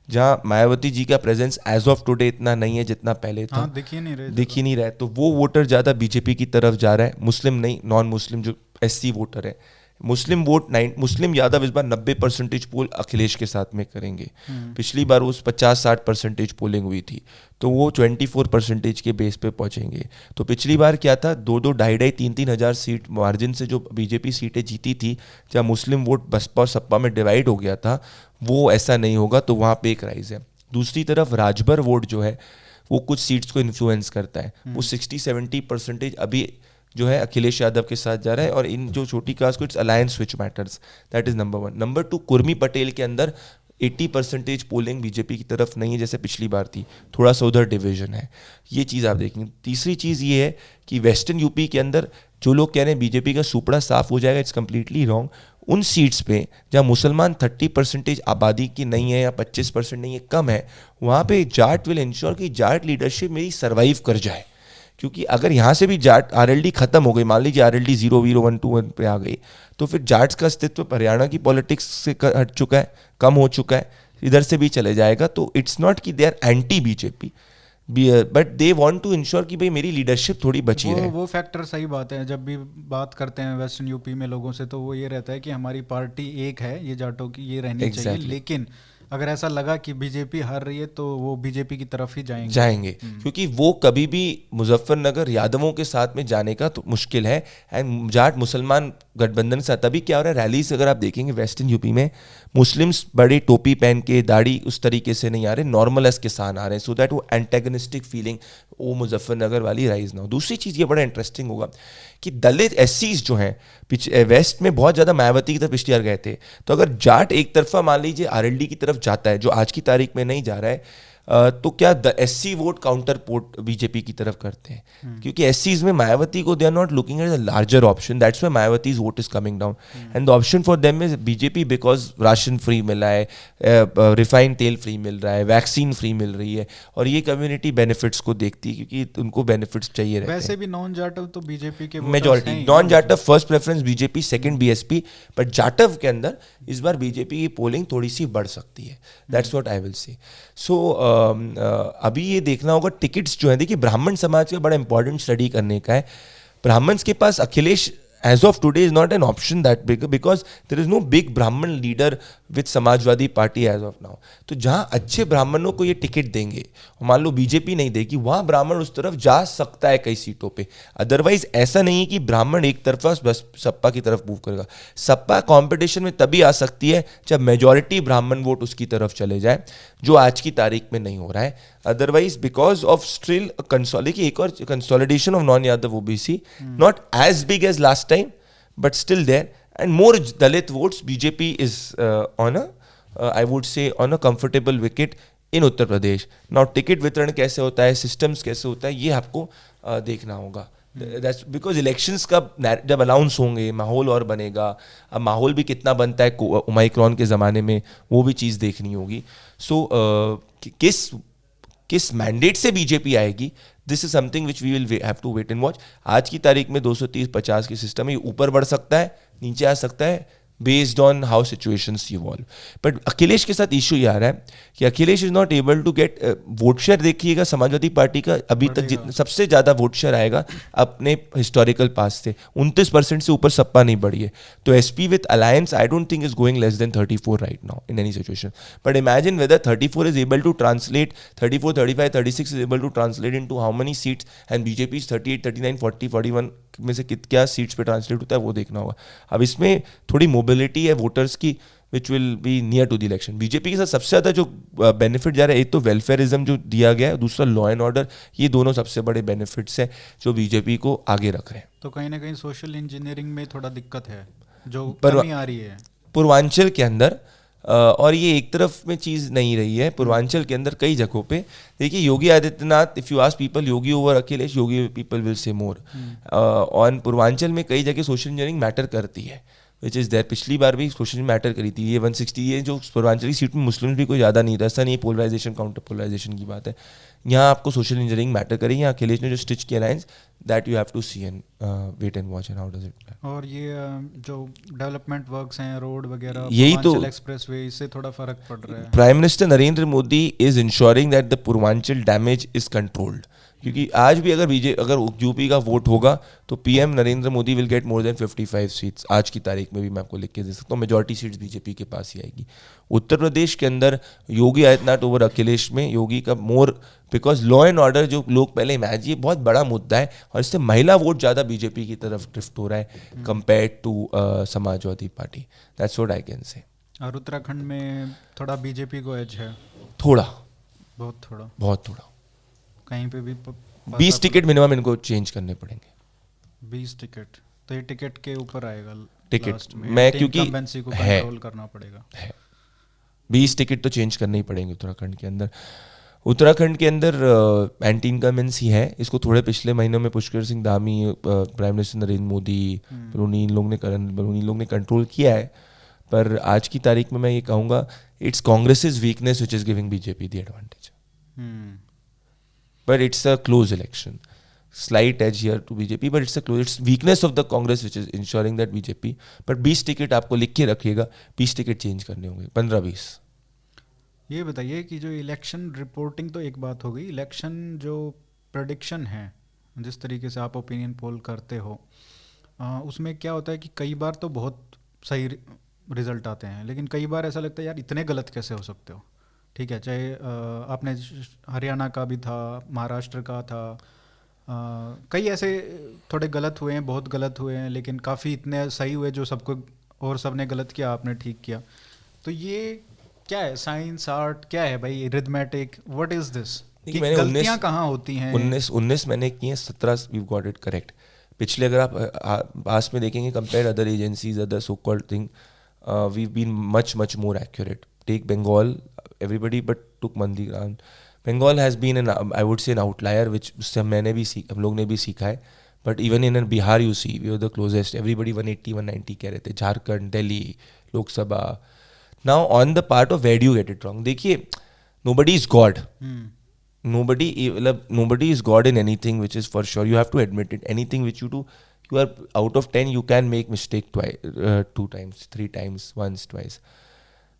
जहाँ मायावती जी का प्रेजेंस एज ऑफ टुडे इतना नहीं है जितना पहले था. दिख ही नहीं रहा है. तो वो वोटर ज़्यादा बीजेपी की तरफ जा रहा है. मुस्लिम नहीं, नॉन मुस्लिम जो SC वोटर है मुस्लिम यादव इस बार 90% पोल अखिलेश के साथ में करेंगे। पिछली बार उस 50-60% पोलिंग हुई थी, तो वो 24% के बेस पे पहुंचेंगे। तो पिछली बार क्या था, 2-2, 2,500-3,000 हज़ार सीट मार्जिन से जो बीजेपी सीटें जीती थी, जहाँ मुस्लिम वोट बसपा और सपा में डिवाइड हो गया था, वो ऐसा नहीं होगा, तो वहाँ पे एक राइज है। दूसरी तरफ राजभर वोट जो है वो कुछ सीट्स को इन्फ्लुएंस करता है, वो 60-70% अभी जो है अखिलेश यादव के साथ जा रहा है, और इन जो छोटी कास्ट को it's alliance which matters, that is number 1। Number 2, Kurmi Patel के अंदर 80% पोलिंग बीजेपी की तरफ नहीं है जैसे पिछली बार थी, थोड़ा सा उधर डिवीजन है, ये चीज़ आप देखेंगे। तीसरी चीज़ ये है कि वेस्टर्न यूपी के अंदर जो लोग कह रहे हैं बीजेपी का सुपड़ा साफ हो जाएगा, इट्स कम्प्लीटली रॉन्ग। उन सीट्स पे जहाँ मुसलमान 30% आबादी की नहीं है या 25% नहीं है, कम है, वहाँ पे जाट विल इंश्योर कि जाट लीडरशिप मेरी सर्वाइव कर जाए। क्योंकि अगर यहाँ से भी जाट आरएलडी खत्म हो गई, मान लीजिए आरएलडी 0, 0, 1, 2, 1 पे आ गई, तो फिर जाट्स का अस्तित्व हरियाणा की पॉलिटिक्स से हट चुका है, कम हो चुका है, इधर से भी चले जाएगा। तो इट्स नॉट कि they are anti BJP, but they want to ensure कि भाई मेरी लीडरशिप थोड़ी बची रहे। वो फैक्टर सही बात है। जब भी बात करते हैं वेस्टर्न यूपी में लोगों से, तो वो ये रहता है कि हमारी पार्टी एक है, ये जाटों की, ये रहनी चाहिए। लेकिन अगर ऐसा लगा कि बीजेपी हार रही है तो वो बीजेपी की तरफ ही जाएंगे। क्योंकि वो कभी भी मुजफ्फरनगर यादवों के साथ में जाने का तो मुश्किल है, एंड जाट मुसलमान गठबंधन से तभी क्या हो रहा है, रैलीज अगर आप देखेंगे वेस्टर्न यूपी में, मुस्लिम्स बड़ी टोपी पहन के, दाढ़ी उस तरीके से नहीं आ रहे, नॉर्मल एस किसान आ रहे हैं, सो दैट वो एंटेगनिस्टिक फीलिंग वो मुजफ्फरनगर वाली राइज ना हो। दूसरी चीज़ ये बड़ा इंटरेस्टिंग होगा कि दलित एससीज जो हैं वेस्ट में बहुत ज़्यादा मायावती की तरफ पिछली बार गए थे, तो अगर जाट एक तरफा मान लीजिए आरएलडी की तरफ जाता है, जो आज की तारीख में नहीं जा रहा है, तो क्या SC vote counter port BJP की तरफ करते हैं, क्योंकि एससीज में मायावती को they are not looking at a larger option, that's why Mayawati's vote is coming down, and the option for them is BJP, because ration free मिला है, रिफाइंड तेल फ्री मिल रहा है, वैक्सीन फ्री मिल रही है, और ये कम्युनिटी बेनिफिट्स को देखती है क्योंकि उनको बेनिफिट्स चाहिए रहते हैं। वैसे भी नॉन जाटव तो बीजेपी के majority non Jatav first preference BJP, second BSP, but Jatav के अंदर इस बार बीजेपी की पोलिंग थोड़ी सी बढ़ सकती है, दैट्स व्हाट आई विल से। सो अभी ये देखना होगा टिकट्स जो है, देखिए ब्राह्मण समाज का बड़ा इंपॉर्टेंट स्टडी करने का है। ब्राह्मण्स के पास Akhilesh as of today is not an option that big, because there is no big Brahman leader with Samajwadi party as of now। तो जहाँ अच्छे ब्राह्मणों को ये टिकट देंगे, मान लो बीजेपी नहीं देगी, वहाँ ब्राह्मण उस तरफ जा सकता है कई सीटों पे। अदरवाइज ऐसा नहीं है कि ब्राह्मण एक तरफा बस सपा की तरफ मूव करेगा। सपा कंपटीशन में तभी आ सकती है जब मेजॉरिटी ब्राह्मण वोट उसकी तरफ चले जाए, जो आज की तारीख में नहीं हो रहा है। अदरवाइज बिकॉज ऑफ स्टिल एक और consolidation of non Yadav OBC, not as big as last time, but still there, and more Dalit votes, BJP is on a I would say on a comfortable wicket in Uttar Pradesh। Now ticket वितरण कैसे होता है, systems कैसे होता है, ये आपको देखना होगा। That's because elections का जब अनाउंस होंगे माहौल और बनेगा। अब माहौल भी कितना बनता है ओमाइक्रॉन के ज़माने में, वो भी चीज़ देखनी होगी। सो किस मैंडेट से बीजेपी आएगी, this is something which we will have to wait and watch. आज की तारीख में 230-50 के सिस्टम है, ऊपर बढ़ सकता है, नीचे आ सकता है, based on how situations evolve. But Akhilesh के साथ इशू ये आ रहा है कि Akhilesh is not able to get vote share. देखिएगा समाजवादी पार्टी का अभी तक सबसे ज़्यादा वोट शेयर आएगा अपने हिस्टोरिकल पास से, 29% से ऊपर सपा नहीं बढ़ी है। तो SP with alliance I don't think is going less than 34 right now in any situation. But imagine whether 34 is able to translate, 34, 35, 36 is able to translate into how many seats, and BJP is 38, 39, 40, 41 में से क्या seats पे translate होता है, वो देखना होगा। अब इसमें थोड़ी मोबिलिटी है वोटर्स की which will be near to the election. BJP के साथ सबसे ज़्यादा जो बेनिफिट जा रहा है, एक तो वेलफेयरिज्म जो दिया गया है, दूसरा लॉ एंड ऑर्डर, ये दोनों सबसे बड़े बेनिफिट्स हैं जो बीजेपी को आगे रख रहे हैं। तो कहीं ना कहीं सोशल इंजीनियरिंग में थोड़ा दिक्कत है, जो कमी आ रही है पूर्वांचल के अंदर, और ये एक तरफ में चीज़ नहीं रही है। पूर्वांचल के अंदर कई जगहों पे देखिए, Yogi Adityanath, if you ask people Yogi over Akhilesh, Yogi people will say more. और पूर्वांचल में कई जगह सोशल इंजीनियरिंग मैटर करती है, विच इज़ देयर। पिछली बार भी सोशल मैटर करी थी। ये 160, ये जो पूर्वांचली सीट में मुस्लिम भी कोई ज़्यादा नहीं था, ऐसा नहीं पोलराइजेशन काउंटर पोलराइजेशन की बात है। यहाँ आपको सोशल इंजीनियरिंग मैटर करेगी, यहाँ अखिलेश ने जो स्टिच किया lines, that you have to see and wait and watch and how does it. और ये जो डेवलपमेंट वर्क्स हैं, रोड वगैरह, यही तो पूर्वांचल एक्सप्रेसवे, इससे थोड़ा फर्क पड़ रहा है। Prime minister Narendra Modi is ensuring that the Purvanchal damage is controlled, क्योंकि आज भी अगर यूपी का वोट होगा तो PM Narendra Modi will get more than 55 seats. आज की तारीख में भी मैं आपको लिख के दे सकता हूँ, मेजॉरिटी सीट्स बीजेपी के पास ही आएगी। उत्तर प्रदेश के अंदर योगी आदित्यनाथ ओवर अखिलेश में योगी का मोर, बिकॉज लॉ एंड ऑर्डर जो लोग पहले इमेजिन, ये बहुत बड़ा मुद्दा है और इससे महिला वोट ज़्यादा बीजेपी की तरफ ड्रिफ्ट हो रहा है compare to Samajwadi Party. That's what I can say. और उत्तराखंड में थोड़ा बीजेपी को एज है, थोड़ा, बहुत थोड़ा कहीं पे भी 20 टिकट मिनिमम इनको चेंज करने पड़ेंगे। 20 टिकट, तो ये टिकट के ऊपर आएगा टिकट लास्ट में, मैं क्योंकि इनकम्बेंसी को है कंट्रोल करना पड़ेगा। 20 टिकट तो चेंज करने ही पड़ेंगे उत्तराखंड के अंदर। उत्तराखंड के अंदर एंटी इनकम्बेंसी है, इसको थोड़े पिछले महीनों में पुष्कर सिंह धामी, प्राइम मिनिस्टर नरेंद्र मोदी, बलूनी, इन लोग ने कंट्रोल किया है। पर आज की तारीख में मैं ये कहूँगा it's Congress weakness which is giving BJP the advantage, but it's a close election. Slight edge here to BJP, but it's weakness of the Congress which is ensuring that BJP. but 20 ticket आपको लिख के रखिएगा, 20 ticket change करने होंगे, 15-20। ये बताइए कि जो इलेक्शन रिपोर्टिंग तो एक बात हो गई, इलेक्शन जो प्रेडिक्शन है, जिस तरीके से आप ओपिनियन पोल करते हो, उसमें क्या होता है कि कई बार तो बहुत सही रिजल्ट आते हैं, लेकिन कई बार ऐसा लगता है यार इतने गलत कैसे हो सकते हो। ठीक है, चाहे आपने हरियाणा का भी था, महाराष्ट्र का था, कई ऐसे थोड़े गलत हुए हैं, बहुत गलत हुए हैं, लेकिन काफ़ी इतने सही हुए जो सबको, और सबने गलत किया, आपने ठीक किया। तो ये क्या है, साइंस आर्ट क्या है भाई, रिथमेटिक, व्हाट इज दिस? गलतियाँ कहाँ होती हैं? 19 मैंने की हैं, 17 वी गॉट इट करेक्ट। पिछले अगर आप पास में देखेंगे compare other agencies, other so called thing, we been much more accurate. Take Bengal, everybody but took Mandi ground. Bengal has been I would say an outlier, which हम लोग ने भी सीखा है। but even in Bihar you see we were the closest, everybody 180 190 कह रहे थे। Jharkhand, Delhi, Lok Sabha. now on the part of where do you get it wrong, देखिए nobody is God, nobody is God in anything, which is for sure, you have to admit it। anything which you do, you are out of 10 you can make mistake twice, 2 times, 3 times, once, twice।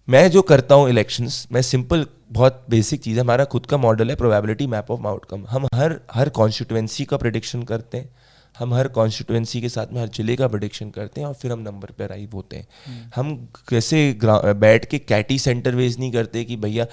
मैं जो करता हूँ elections, मैं simple, बहुत basic चीज़ है, हमारा खुद का मॉडल है प्रोबेबिलिटी मैप ऑफ आउटकम। हम हर कॉन्स्टिट्यूएंसी का प्रेडिक्शन करते हैं, हम हर कॉन्स्टिट्यूएंसी के साथ में हर जिले का प्रेडिक्शन करते हैं और फिर हम नंबर पे अराइव होते हैं। हम कैसे बैठ के कैटी सेंटर वेज नहीं करते कि भैया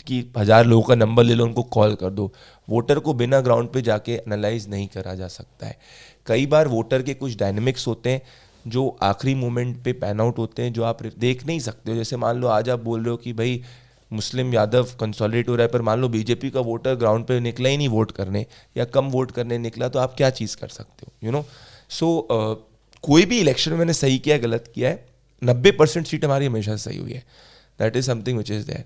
कि 1000 लोगों का नंबर ले लो, उनको कॉल कर दो। वोटर को बिना ग्राउंड पे जाके एनालाइज नहीं करा जा सकता है। कई बार वोटर के कुछ डायनेमिक्स होते हैं जो आखिरी मोमेंट पे पैन आउट होते हैं, जो आप देख नहीं सकते हो। जैसे मान लो आज आप बोल रहे हो कि भाई मुस्लिम यादव कंसोलिडेट हो रहा है, पर मान लो बीजेपी का वोटर ग्राउंड पे निकला ही नहीं वोट करने, या कम वोट करने निकला, तो आप क्या चीज़ कर सकते हो, यू नो। सो कोई भी इलेक्शन में मैंने सही किया गलत किया है, 90% सीट हमारी हमेशा सही हुई है। That is something which is there.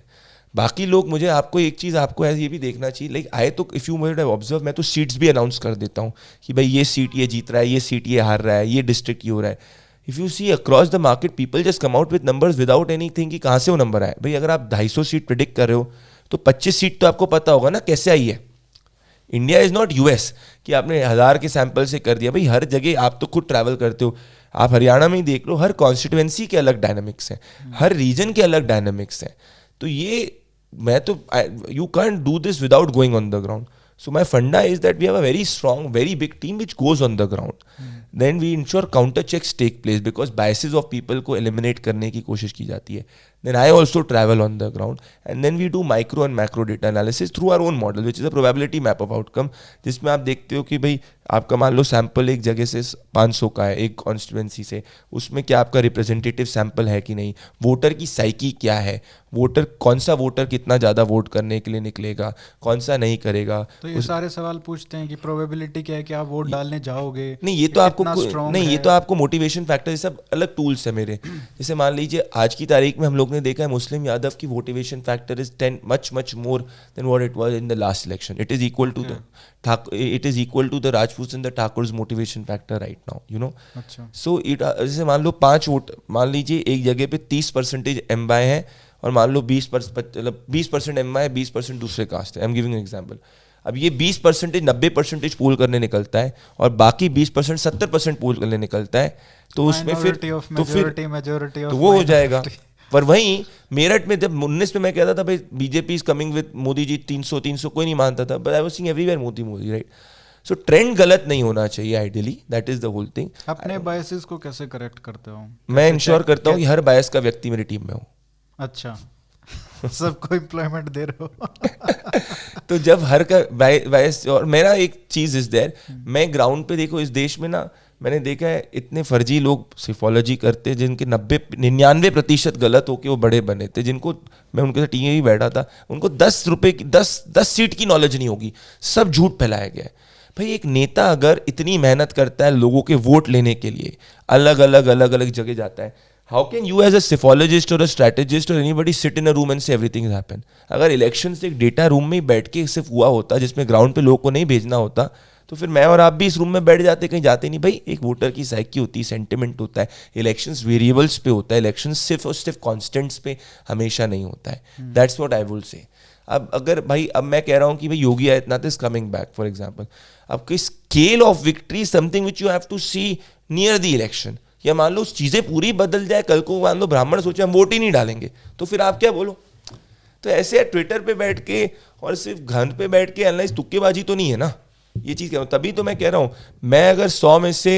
बाकी लोग, मुझे आपको एक चीज़ आपको ये भी देखना चाहिए, लाइक आए तो if you would have observe, मैं तो सीट्स भी अनाउंस कर देता हूँ कि भाई ये सीट ये जीत रहा है, ये सीट ये हार रहा है, ये डिस्ट्रिक्ट ये हो रहा है। If you see across the market, people just come out with numbers without anything कि कहाँ से वो नंबर आए। भाई अगर आप 250 सीट प्रिडिक्ट कर रहे हो तो 25 सीट तो आपको पता होगा ना कैसे आई है। इंडिया इज़ नॉट यूएस कि आपने 1000 के सैंपल से कर दिया। भाई हर जगह आप तो खुद ट्रैवल करते हो, आप हरियाणा में ही देख लो, हर कॉन्स्टिट्यूएंसी के अलग डायनामिक्स हैं, हर रीजन के अलग डायनामिक्स हैं। तो ये मैं तो you can't do this without going on the ground. So my funda is that we have a very strong, very big team which goes on the ground. Then we ensure counter checks take place because biases of people को eliminate करने की कोशिश की जाती है. Then I also travel on the ground and then we do micro and macro data analysis through our own model which is a probability map of outcome, जिसमें आप देखते हो कि भाई आपका मान लो सैंपल एक जगह से 500 का है, एक कॉन्स्टिट्यूएंसी से, उसमें क्या आपका रिप्रेजेंटेटिव सैंपल है कि नहीं, वोटर की साइकी क्या है, वोटर कौन सा वोटर कितना ज़्यादा वोट करने के लिए निकलेगा, कौन सा नहीं करेगा। तो ये सारे सवाल पूछते हैं कि प्रोबेबिलिटी क्या है कि आप वोट डालने जाओगे। नहीं ये तो आपको नहीं, ये तो आपको मोटिवेशन फैक्टर, ये सब अलग टूल्स है मेरे। जैसे मान लीजिए आज की तारीख में हम लोग ने देखा है मुस्लिम यादव की motivation factor is 10 much more than what it was in the last election. It is equal to the Rajput and the Thakurs motivation factor right now, you know. So it जैसे मान लो 5 वोट, मान लीजिए एक जगह पे 30% MY है और मान लो 20% MY है, 20% दूसरे कास्ट है। I am giving an example. अब ये 20% 90% पोल करने निकलता है और बाकी 20% 70% पोल करने निकलता है, तो उसमें फिर मेजोरिटी तो वो हो जाएगा। पर वहीं मेरठ में जब 19 में मैं कहता था भाई BJP is coming with Modi ji 300 कोई नहीं मानता था, but I was seeing everywhere Modi Modi, right. So trend गलत नहीं होना चाहिए ideally, that is the whole thing. अपने बायसेस को कैसे करेक्ट करते हो? मैं इंश्योर करता हूँ कि हर बायस का व्यक्ति मेरी टीम में हो। अच्छा सबको एम्प्लॉयमेंट दे रहे हो तो जब हर का बायस, और मेरा एक चीज इज देयर, मैं ग्राउंड पे देखो इस देश में ना मैंने देखा है इतने फर्जी लोग सिफोलॉजी करते जिनके 99% गलत होके वो बड़े बने थे, जिनको मैं उनके साथ टीम में भी बैठा था, उनको 10 रुपए की 10 सीट की नॉलेज नहीं होगी, सब झूठ फैलाया गया है। भाई एक नेता अगर इतनी मेहनत करता है लोगों के वोट लेने के लिए, अलग अलग जगह जाता है, how can you as a psephologist और अ स्ट्रैटेजिस्ट और anybody sit in a room and say everything is happen? अगर इलेक्शन से एक डेटा रूम में ही बैठ के सिर्फ हुआ होता जिसमें ग्राउंड पे लोगों को नहीं भेजना होता, तो फिर मैं और आप भी इस रूम में बैठ जाते, कहीं जाते नहीं। भाई एक वोटर की साइकी होती है, सेंटिमेंट होता है, इलेक्शंस वेरिएबल्स पे होता है, इलेक्शन सिर्फ और सिर्फ कॉन्स्टेंट्स पे हमेशा नहीं होता है। दैट्स व्हाट आई विल से। अब मैं कह रहा हूँ कि भाई Yogi Adityanath is coming back for example, अब की scale of victory something which you have to see near the election. या मान लो चीजें पूरी बदल जाए, कल को मान लो ब्राह्मण सोचे हम वोट ही नहीं डालेंगे, तो फिर आप क्या बोलो? तो ऐसे ट्विटर पे बैठ के और सिर्फ घर पे बैठ के एनालाइज, तुक्केबाजी तो नहीं है ना ये चीज। तभी तो मैं कह रहा हूं, मैं अगर 100 में से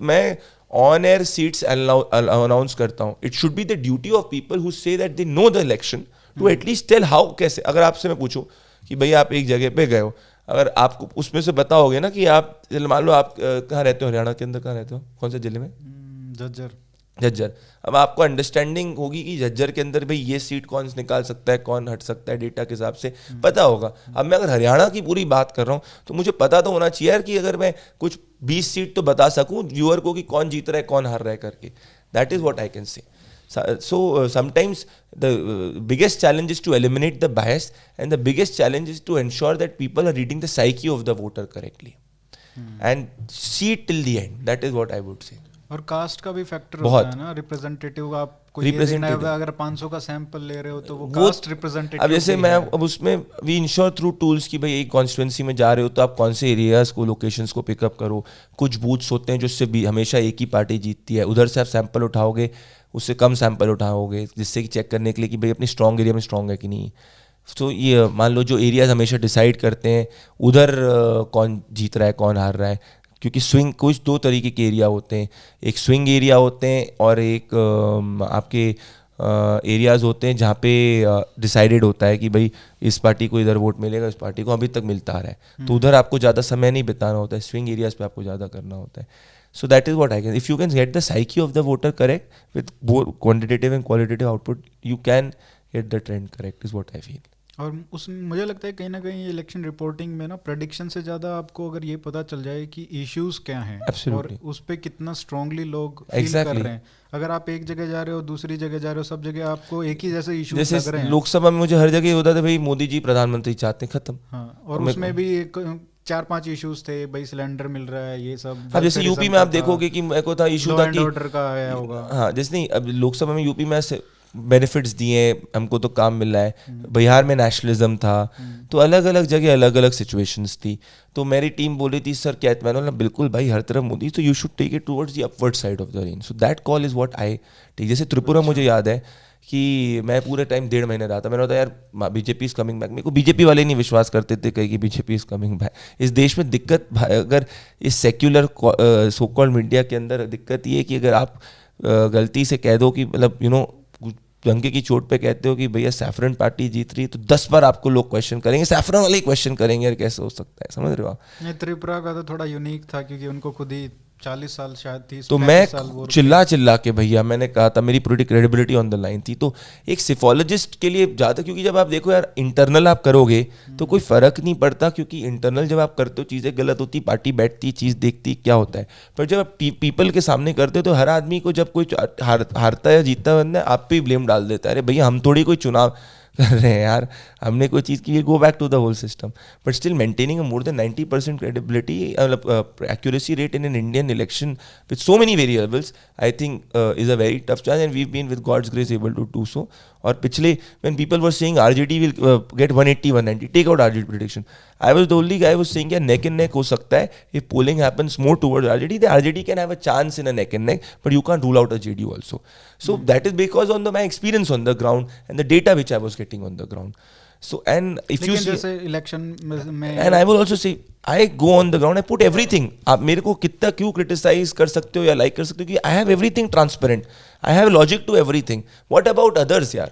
मैं ऑन एयर सीट्स अनाउंस करता हूं, it should be the duty of people who say that they know the election to at least tell how, कैसे। अगर आपसे मैं पूछूं कि भाई आप एक जगह पे गए हो, अगर आपको उसमें से बताओगे ना कि आप मान लो आप कहाँ रहते हो, हरियाणा के अंदर कहाँ रहते हो, कौन से जिले में? झज्जर। अब आपको अंडरस्टैंडिंग होगी कि झज्जर के अंदर भाई ये सीट कौन निकाल सकता है, कौन हट सकता है, डेटा के हिसाब से पता होगा। अब मैं अगर हरियाणा की पूरी बात कर रहा हूँ तो मुझे पता तो होना चाहिए यार कि अगर मैं कुछ 20 सीट तो बता सकूं व्यूअर को कि कौन जीत रहा है कौन हार रहा है करके। That is what I can से। So sometimes the biggest challenge is to eliminate the bias, and the biggest challenge is to ensure that people are reading the psyche of the voter correctly and see it till the end. That is what I would say. और cast का भी factor होता है ना, representative आपको ये देना है, अगर 500 का सैंपल ले रहे हो तो वो कास्ट रिप्रेजेंटेटिव। अब जैसे मैं अब उसमें वी इंश्योर थ्रू टूल्स कि भाई एक कॉन्स्टिट्यूंसी में जा रहे हो तो आप कौन से एरियाज को, लोकेशंस को पिकअप करो। कुछ बूथ्स होते हैं जिससे हमेशा एक ही पार्टी जीतती है, उधर से आप सैंपल उठाओगे, उससे कम सैंपल उठाओगे जिससे कि चेक करने के लिए कि भाई अपनी स्ट्रॉन्ग एरिया में स्ट्रॉन्ग है कि नहीं। तो ये मान लो जो एरियाज हमेशा डिसाइड करते हैं उधर कौन जीत रहा है कौन हार रहा है, क्योंकि स्विंग कुछ 2 तरीके के एरिया होते हैं, एक स्विंग एरिया होते हैं और एक आपके एरियाज होते हैं जहाँ पे डिसाइडेड होता है कि भाई इस पार्टी को इधर वोट मिलेगा, इस पार्टी को अभी तक मिलता आ रहा है, तो उधर आपको ज़्यादा समय नहीं बिताना होता है, स्विंग एरियाज पे आपको ज़्यादा करना होता है। So that is what I can. If you can get the psyche of the voter correct with both quantitative and qualitative output, you can get the trend correct. Is what I feel. और मुझे लगता है कहीं ना कहीं election reporting में ना prediction से ज़्यादा आपको अगर ये पता चल जाए कि इश्यूज क्या हैं और उस पर कितना स्ट्रांगली लोग फील कर रहे हैं। अगर आप एक जगह जा रहे हो, दूसरी जगह जा रहे हो, सब जगह आपको एक ही जैसे इश्यूज लग रहे हैं। लोकसभा में मुझे हर जगह होता था भाई मोदी जी प्रधानमंत्री चाहते हैं, खत्म। हाँ, और उसमें भी 4-5 इश्यूज थे, भाई सिलेंडर मिल रहा है, ये सब। अब जैसे यूपी में आप देखोगे कि मेरे को था इशू था कि ऑर्डर का आया होगा। हाँ, जैसे नहीं, अब लोकसभा में यूपी में बेनिफिट्स दिए, हमको तो काम मिल रहा है, बिहार में नेशनलिज्म था, तो अलग अलग जगह अलग अलग सिचुएशंस थी। तो मेरी टीम बोली थी सर क्या, मैंने बोला बिल्कुल भाई हर तरफ मोदी, तो you should take it towards the upward side of the range. So that call is what I take. जैसे त्रिपुरा मुझे याद है कि मैं पूरे टाइम 1.5 महीने रहा था, मैंने बोला यार बीजेपी इज कमिंग बैक। मेरे को बीजेपी वाले नहीं विश्वास करते थे कहीं कि बीजेपी इज कमिंग बैक। इस देश में दिक्कत, अगर इस सेक्युलर सो कॉल्ड मीडिया के अंदर दिक्कत ये है कि अगर आप गलती से कह दो कि मतलब डंके की चोट पे कहते हो कि भैया सैफरन पार्टी जीत रही है, तो 10 बार आपको लोग क्वेश्चन करेंगे, सैफरन वाले क्वेश्चन करेंगे यार कैसे हो सकता है, समझ रहे हो आप? नहीं, त्रिपुरा का तो थोड़ा यूनिक था क्योंकि उनको खुद ही 40 साल शायद 30 तो मैं चिल्ला के भैया मैंने कहा था, मेरी पूरी क्रेडिबिलिटी ऑन द लाइन थी। तो एक सिफोलॉजिस्ट के लिए ज़्यादा, क्योंकि जब आप देखो यार इंटरनल आप करोगे तो कोई फर्क नहीं पड़ता, क्योंकि इंटरनल जब आप करते हो चीज़ें गलत होती, पार्टी बैठती, चीज़ देखती क्या होता है। पर जब आप पीपल के सामने करते हो तो हर आदमी को जब कोई हारता या जीतता बंदा है आप पे ब्लेम डाल देता है, अरे भैया हम थोड़ी कोई चुनाव कर रहे हैं यार, हमने कोई चीज़ की, go back to the whole system. But still maintaining a more than 90% credibility accuracy rate in an Indian election with so many variables, I think is a very tough challenge, and we been with God's grace able to do so. और पिछले when people were saying RJD will get 180 190, take out RJD prediction, I was the only guy who was saying yeah, neck and neck हो सकता है, if polling happens more towards RJD, the RJD can have a chance in a neck and neck, but you can't rule out a JDU also. So that is because on my experience on the ground and the data which I was getting on the ground. So and if you see, जैसे election में and I will also say I go on the ground, I put everything. आप मेरे को कितना क्यों criticise कर सकते हो या लाइक कर सकते हो कि I have everything transparent, I have logic to everything. What about others यार?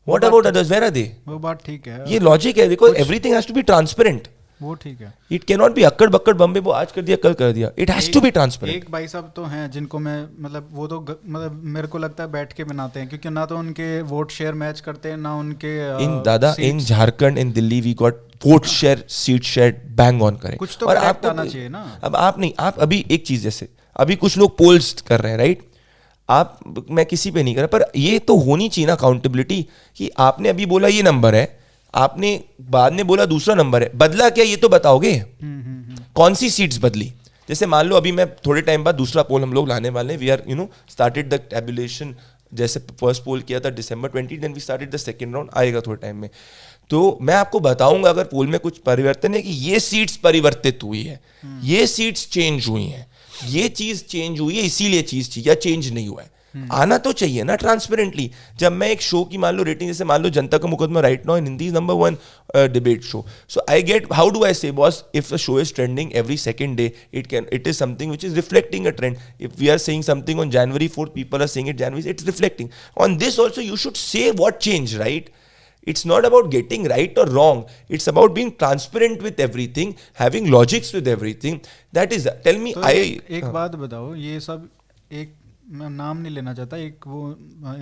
What about others? Where are they? वो बात ठीक है, ये लॉजिक है, because everything has to be transparent. वो ठीक है. It cannot be अक्कड़ बक्कड़ बम्बे वो आज कर दिया कल कर दिया. It has to be transparent. एक भाई साहब तो हैं जिनको मैं मतलब वो तो मतलब मेरे को लगता है बैठ के बनाते हैं, क्योंकि ना तो उनके वोट शेयर मैच करते हैं ना उनके in Jharkhand in Delhi we got vote share seat share bang on करें. कुछ तो और correct आपको आना चाहिए ना. अब आप नहीं, आप अभी एक चीज जैसे अभी कुछ लोग पोल्स कर रहे हैं राइट, आप मैं किसी पे नहीं कर रहा, पर ये तो होनी चाहिए ना अकाउंटेबिलिटी कि आपने अभी बोला ये नंबर है, आपने बाद में बोला दूसरा नंबर है, बदला क्या ये तो बताओगे. कौन सी सीट्स बदली? जैसे मान लो अभी मैं थोड़े टाइम बाद दूसरा पोल हम लोग लाने वाले हैं, we are started the tabulation. जैसे फर्स्ट पोल किया था December 20, then we started the second round, आएगा थोड़े टाइम में. तो मैं आपको बताऊंगा अगर पोल में कुछ परिवर्तन है कि ये सीट्स परिवर्तित हुई है, ये सीट्स चेंज हुई हैं, ये चीज चेंज हुई है इसीलिए चीज थी या चेंज नहीं हुआ है. आना तो चाहिए ना ट्रांसपेरेंटली. जब मैं एक शो की मान लो रेटिंग, जैसे मान लो जनता का मुकदमा right now in Hindi number 1 debate show, so I get how do I say boss if the show is trending every second day, it is something which is reflecting a trend. If we are saying something on January 4th, people are saying it January, it's reflecting on this also. You should say what change, right? It's not about getting right or wrong. It's about being transparent with everything, having logics with everything. That is, tell me, तो एक बात बताओ, ये सब एक मैं नाम नहीं लेना चाहता, एक वो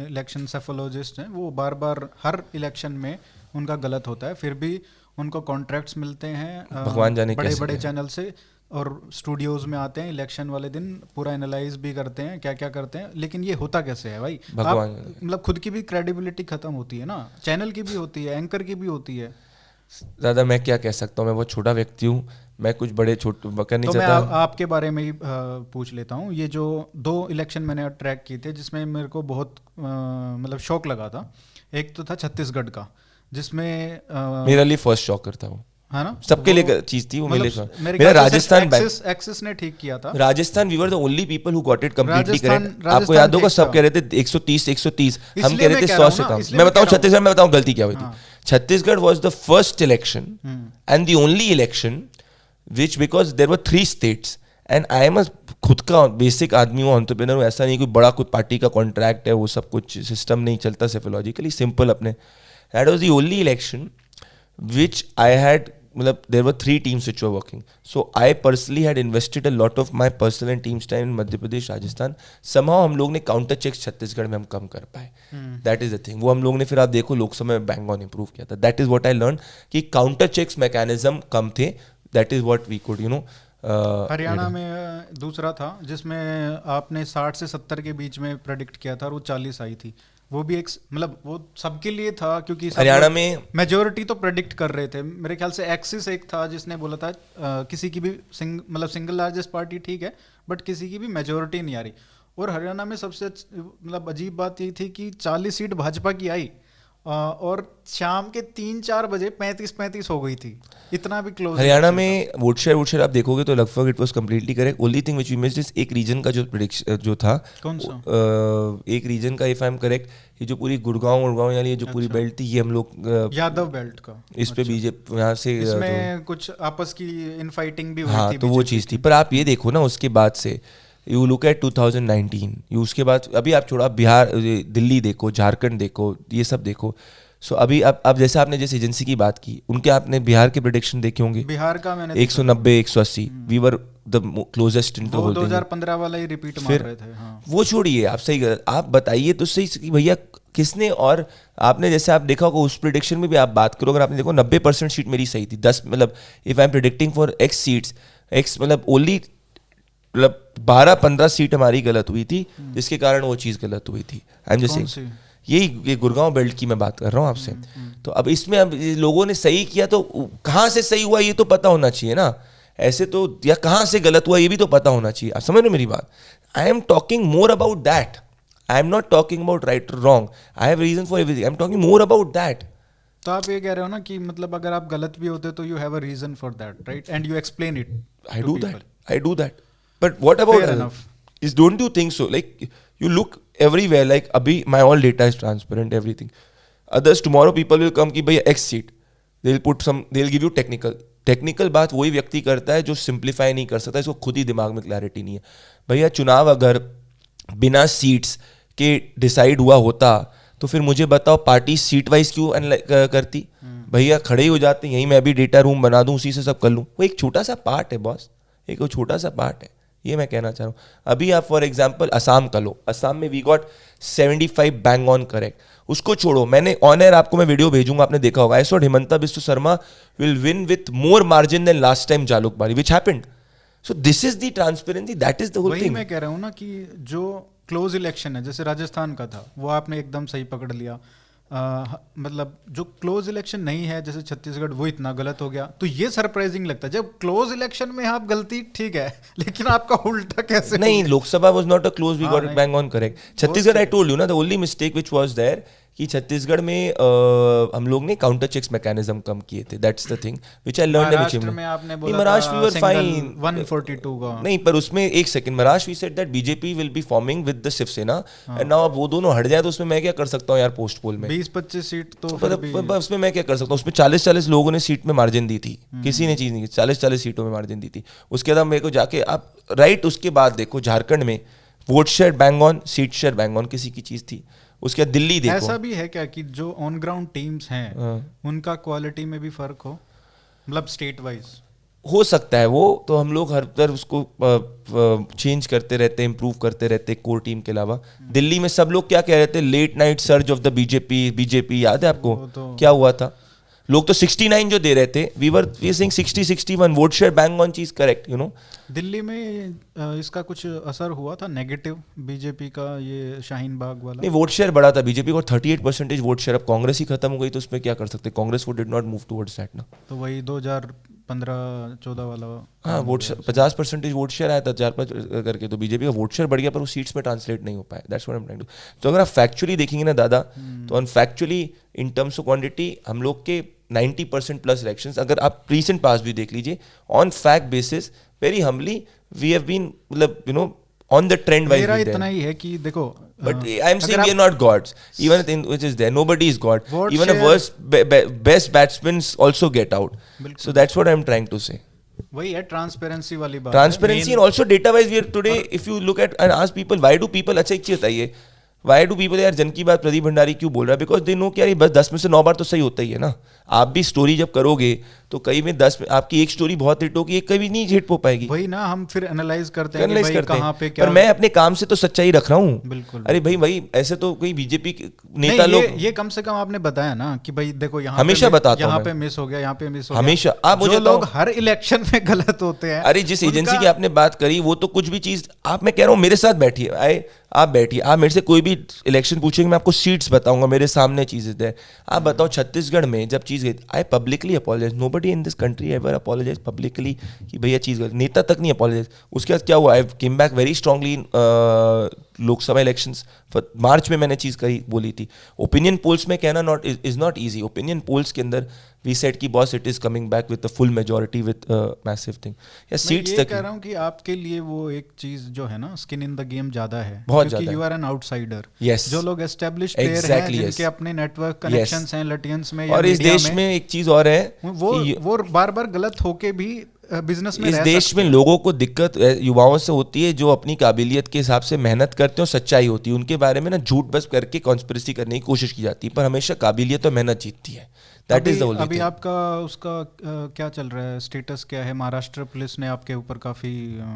इलेक्शन सेफोलॉजिस्ट हैं, वो बार बार हर इलेक्शन में उनका गलत होता है, फिर भी उनको कॉन्ट्रैक्ट्स मिलते हैं भगवान जाने बड़े कैसे बड़े चैनल से, और स्टूडियोज में आते हैं इलेक्शन वाले दिन, पूरा एनालाइज भी करते हैं क्या क्या करते हैं. लेकिन ये होता कैसे है भाई? भगवान मतलब खुद की भी क्रेडिबिलिटी खत्म होती है ना, चैनल की भी होती है, एंकर की भी होती है. दादा मैं क्या कह सकता हूँ, मैं बहुत छोटा व्यक्ति हूँ, मैं कुछ बड़े छोटे कर नहीं तो मैं चाहता. आपके बारे में ही पूछ लेता हूँ. ये जो 2 इलेक्शन मैंने ट्रैक किए थे जिसमें मेरे को बहुत मतलब शौक लगा था. एक तो था छत्तीसगढ़ का, जिसमें मेरे लिए फर्स्ट शॉक करता हूँ, है ना, सबके लिए चीज थी वो. मतलब मेरा राजस्थान एक्सिस ने ठीक किया था. Rajasthan we were the only people who got it completely correct. आपको राजस्थान याद होगा ठीक सब था. कह रहे थे 130 हम इसलिए कह रहे मैं थे कह 100 रहा से हूँ ना, कम. इसलिए मैं मैं बताऊं कह रहा हूँ. छत्तीसगढ़ में बताऊं गलती क्या हुई थी. हाँ. Chhattisgarh was the first election and the only election which, because there were 3 states and I am खुद का बेसिक आदमी हूँ, एंटरप्रेन्योर हूँ, ऐसा नहीं कोई बड़ा कोई पार्टी का कॉन्ट्रैक्ट है, वो सब कुछ सिस्टम नहीं चलता सेफोलॉजिकली, सिंपल अपने. That was the only election which I had, मतलब there were 3 teams which were working. So I personally had invested a lot of my personal and team's time in Madhya Pradesh, Rajasthan. Somehow हम लोग ने counter checks Chhattisgarh में हम कम कर पाए. That is the thing. वो हम लोग ने फिर आप देखो लोकसभा में बैंग ऑन इम्प्रूव किया था. That is what I learned कि काउंटर चेक्स मैकेनिज्म कम थे. That is what we could, Haryana में दूसरा था जिसमें आपने 60 से 70 के बीच में प्रेडिक्ट किया था और वो 40 आई थी. वो भी एक मतलब वो सबके लिए था, क्योंकि हरियाणा में मेजोरिटी तो प्रेडिक्ट कर रहे थे. मेरे ख्याल से एक्सिस एक था जिसने बोला था किसी की भी मतलब सिंगल लार्जेस्ट पार्टी ठीक है, बट किसी की भी मेजोरिटी नहीं आ रही. और हरियाणा में सबसे मतलब अजीब बात ये थी कि 40 सीट भाजपा की आई और शाम के 3-4 बजे 35-35 हो गई थी. इतना भी क्लोज. हरियाणा में वोट शेयर आप देखोगे तो लगभग it was completely correct. Only thing which we missed is एक रीजन का जो प्रेडिक्शन जो था. कौन सा? एक रीजन का, इफ आई एम करेक्ट, ये जो पूरी गुड़गांव यानी ये जो पूरी बेल्ट थी, ये हम लोग यादव बेल्ट का, इस पे बीजेपी यहाँ से इसमें कुछ आपस की इनफाइटिंग भी हुई हाँ थी. तो वो चीज़ थी. पर आप ये देखो ना उसके बाद से यू लुक एट 2019, यू उसके बाद अभी आप छोड़ा बिहार, दिल्ली देखो, झारखंड देखो, ये सब देखो. सो अभी अब जैसे आपने जिस एजेंसी की बात की उनके आपने बिहार के प्रेडिक्शन देखे होंगे. बिहार का मैंने 190 180 we were the closest in the whole thing. 2015 वाला ही रिपीट मार रहे थे. हाँ. वो छोड़िए, आप सही आप बताइए तो सही कि भैया किसने. और आपने जैसे आप देखा होगा उस प्रेडिक्शन में भी आप बात करो, अगर आपने देखो 90% सीट मेरी सही थी. 10 मतलब if I M predicting for x seats, x मतलब ओनली मतलब 12-15 सीट हमारी गलत हुई थी, जिसके कारण वो चीज़ गलत हुई थी. आई एम जस्ट सेइंग ये गुड़गांव बेल्ट की मैं बात कर रहा हूँ आपसे. तो अब इसमें अब लोगों ने सही किया तो कहाँ से सही हुआ ये तो पता होना चाहिए ना. ऐसे तो या कहाँ से गलत हुआ ये भी तो पता होना चाहिए. आप समझ रहे हो मेरी बात? I am talking more about that. I am not talking about right और wrong, I have reason for everything, I am talking more about that. तो आप ये कह रहे हो ना कि मतलब अगर आप गलत भी होते तो you have a reason for that, right, and you explain it. I do that. But what about Fair enough. Is don't you think so? Like you look everywhere. Like abhi my all data is transparent. Everything. Others tomorrow people will come कि भैया X seat. They'll put some. They'll give you technical. Technical बात वही व्यक्ति करता है जो simplify नहीं कर सकता, इसको खुद ही दिमाग में क्लैरिटी नहीं है. भैया चुनाव अगर बिना सीट्स के डिसाइड हुआ होता तो फिर मुझे बताओ पार्टी सीट वाइज क्यों करती. भैया खड़े ही हो जाते, यहीं मैं भी डेटा रूम बना दूं, उसी से सब कर लूं. वो एक छोटा सा पार्ट है बॉस, एक वो छोटा सा पार्ट है, ये मैं कहना चाह रहा हूँ. अभी आप फॉर एग्जांपल असम का लो, असम में we got 75 bang on correct. उसको छोड़ो, मैंने ऑन एयर आपको मैं वीडियो भेजूंगा, आपने देखा होगा. I saw Himanta Biswa Sarma will win with more margin than last time Jalukbari, which happened. So this is the transparency, that is the whole वही थिंग. मैं कह रहा हूँ ना कि जो क्लोज इलेक्शन है, जैसे राजस्थान का था, वो आपने एकदम सही पकड़ लिया. मतलब जो क्लोज इलेक्शन नहीं है जैसे छत्तीसगढ़, वो इतना गलत हो गया, तो ये सरप्राइजिंग लगता है. जब क्लोज इलेक्शन में आप गलती ठीक है, लेकिन आपका उल्टा कैसे नहीं, Lok Sabha was not a close, we हाँ, गॉट इट नहीं. Bang on correct. Chhattisgarh I told you ना, the only mistake which was there कि छत्तीसगढ़ में हम लोग ने काउंटर चेक्स मैकेनिज्म कम किए थे. That's the thing which I learned Maharashtra में आपने बोला महाराष्ट्र वी वर था फाइन 142 का. नहीं, पर उसमें एक second, Maharashtra we said that BJP will be forming with the Shiv Sena and now अब वो दोनों हट जाए तो उसमें मैं क्या कर सकता हूँ यार. पोस्ट पोल में 20-25 सीट तो फिर भी उसमें मैं क्या कर सकता हूँ. उसमें 40-40 लोगों ने सीट में मार्जिन दी थी, किसी ने चीज नहीं की, 40-40 सीटों में मार्जिन दी थी. उसके बाद मेरे को जाके आप राइट, उसके बाद देखो झारखंड में vote share bang on, seat share bang on, किसी की चीज थी. उसके बाद दिल्ली देखो. ऐसा भी है क्या कि जो ऑन ग्राउंड टीम्स हैं उनका क्वालिटी में भी फर्क हो, मतलब स्टेट वाइज? हो सकता है वो, तो हम लोग हर तरह उसको चेंज करते रहते हैं, इंप्रूव करते रहते हैं कोर टीम के अलावा. दिल्ली में सब लोग क्या कह रहे थे, late night surge of the BJP याद है आपको क्या हुआ था? लोग तो 69 जो दे रहे थे, we saying 60-61 vote share bang on, चीज करेक्ट यू नो. दिल्ली में इसका कुछ असर हुआ था नेगेटिव बीजेपी का, ये शाहीन बाग वाला? नहीं, वोट शेयर बढ़ा था बीजेपी को 38% वोट शेयर. अब कांग्रेस ही खत्म हो गई तो उसमें क्या कर सकते, कांग्रेस वो did not move towards that ना. तो वही 2015-14 वाला. हाँ, वोट 50% वोट शेयर आया था 4-5 करके, तो बीजेपी का वोट शेयर बढ़ गया पर वो सीट्स में ट्रांसलेट नहीं हो पाया. That's what I am trying to. तो अगर आप फैक्चुअली देखेंगे ना दादा, तो on factually in terms of quantity हम लोग के 90% प्लस इलेक्शंस, अगर आप रीसेंट पास भी देख लीजिए, on fact basis very humbly we have been, मतलब you know on the trend wise. मेरा इतना ही है कि देखो, but I am saying we are not gods, even in which is there, nobody is god, even the worst best batsmen also get out. So that's what I am trying to say. वही है transparency वाली बात. Transparency and also data wise we are today, if you look at and ask people why do people, अच्छा एक चीज बताइए, why do people, यार जन की बात प्रदीप भंडारी क्यों बोल रहा है? बिकॉज दे नो कि यार बस 10 में से 9 बार तो सही होता ही है ना. आप भी स्टोरी जब करोगे तो कई में 10 में आपकी एक स्टोरी बहुत हिट होगी, एक कभी नहीं हिट हो पाएगी. वही ना, हम फिर एनालाइज करते हैं कि भाई कहाँ पे क्या. पर मैं अपने काम से तो सच्चाई रख रहा हूँ. बिल्कुल. अरे भाई ऐसे तो कोई बीजेपी नेता लोग, ये कम से कम आपने बताया ना कि भाई देखो यहाँ हमेशा बताता हूँ, यहाँ पे मिस हो गया, यहाँ पे मिस हो गया हमेशा. आप जो लोग हर इलेक्शन में गलत होते हैं. अरे जिस एजेंसी की आपने बात करी वो तो कुछ भी चीज, आप मैं कह रहा हूँ मेरे साथ बैठिए, आप बैठिए, आप मेरे से कोई भी इलेक्शन पूछेंगे, मैं आपको सीट्स बताऊंगा, मेरे सामने चीजें है. आप बताओ छत्तीसगढ़ में जब चीज गई, I publicly apologize, nobody in this country ever apologize publicly कि भैया चीज गई, नेता तक नहीं अपोलोजाइज. उसके बाद क्या हुआ, I came back very strongly in Lok Sabha elections. March में मैंने चीज कही बोली थी. ओपिनियन पोल्स में कहना is not easy. Opinion polls के अंदर वी सेड कि boss it is coming back with the full majority with massive thing. या सीट्स तक कह रहा हूं कि आपके लिए वो एक चीज जो है ना, स्किन इन द गेम ज्यादा है, बहुत क्योंकि ज्यादा. You are an outsider. Yes, जो लोग एस्टैब्लिश्ड प्लेयर हैं, जिनके अपने नेटवर्क कनेक्शंस हैं लटियंस में, और इस देश में एक चीज और है, वो बार-बार गलत होके भी बिजनेस में इस देश में लोगों को दिक्कत युवाओं से होती है जो अपनी काबिलियत के हिसाब से मेहनत करते हैं और सच्चाई होती है. उनके बारे में ना झूठ बस करके कॉन्स्पिरेसी करने की कोशिश की जाती है, पर हमेशा काबिलियत और मेहनत जीतती है. That is the only thing. अभी आपका उसका क्या चल रहा है, स्टेटस क्या है? महाराष्ट्र पुलिस ने आपके ऊपर काफी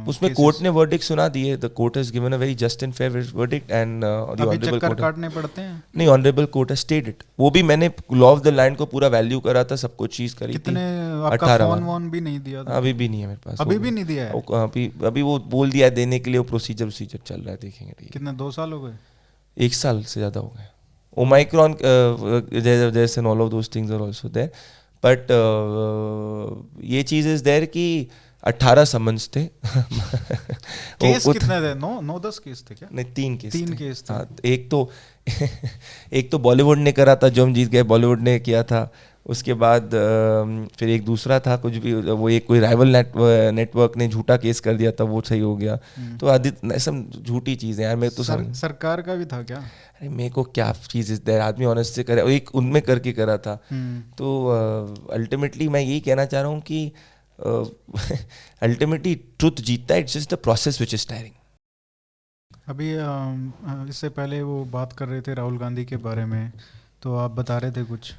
उसमें कोर्ट ने वर्डिक्ट सुना दिए. The court has given a very just and fair verdict and the honourable court, काटने पड़ते हैं. नहीं, honourable court has stated it. वो भी मैंने लॉ ऑफ द लैंड को पूरा वैल्यू करा था, सब कुछ चीज करी थी. कितने आपका फोन वोन भी नहीं दिया था? अभी भी नहीं है मेरे पास. अभी भी नहीं दिया है? अभी वो बोल दिया है देने के लिए, वो प्रोसीजर चल रहा है, देखेंगे. कितने 2 साल हो गए? 1 साल से ज्यादा हो गए. ओमाइक्रॉन जैसे and all of those things are also there, but ये चीज इज देयर कि 18 समन्स थे। केस कितने थे? 9-10 केस थे क्या? नहीं, 3 केस 3 थे। केस थे। हाँ, एक तो बॉलीवुड ने करा था, जो हम जीत गए, बॉलीवुड ने किया था। उसके बाद फिर एक दूसरा था कुछ भी, वो एक कोई राइवल नेटवर्क ने झूठा केस कर दिया था, वो सही हो गया। तो आदित्य सब झूठी चीज़ें यार, मैं तो सरकार का भी था क्या? अरे मेरे को क्या चीज़ इस देर, आदमी ऑनेस्ट से करे, एक उनमें करके करा था। तो अल्टीमेटली मैं यही कहना चाह रहा हूँ कि अल्टीमेटली ट्रुथ जीतता है, it's just the process which is tiring. अभी इससे पहले वो बात कर रहे थे राहुल गांधी के बारे में, तो आप बता रहे थे कुछ।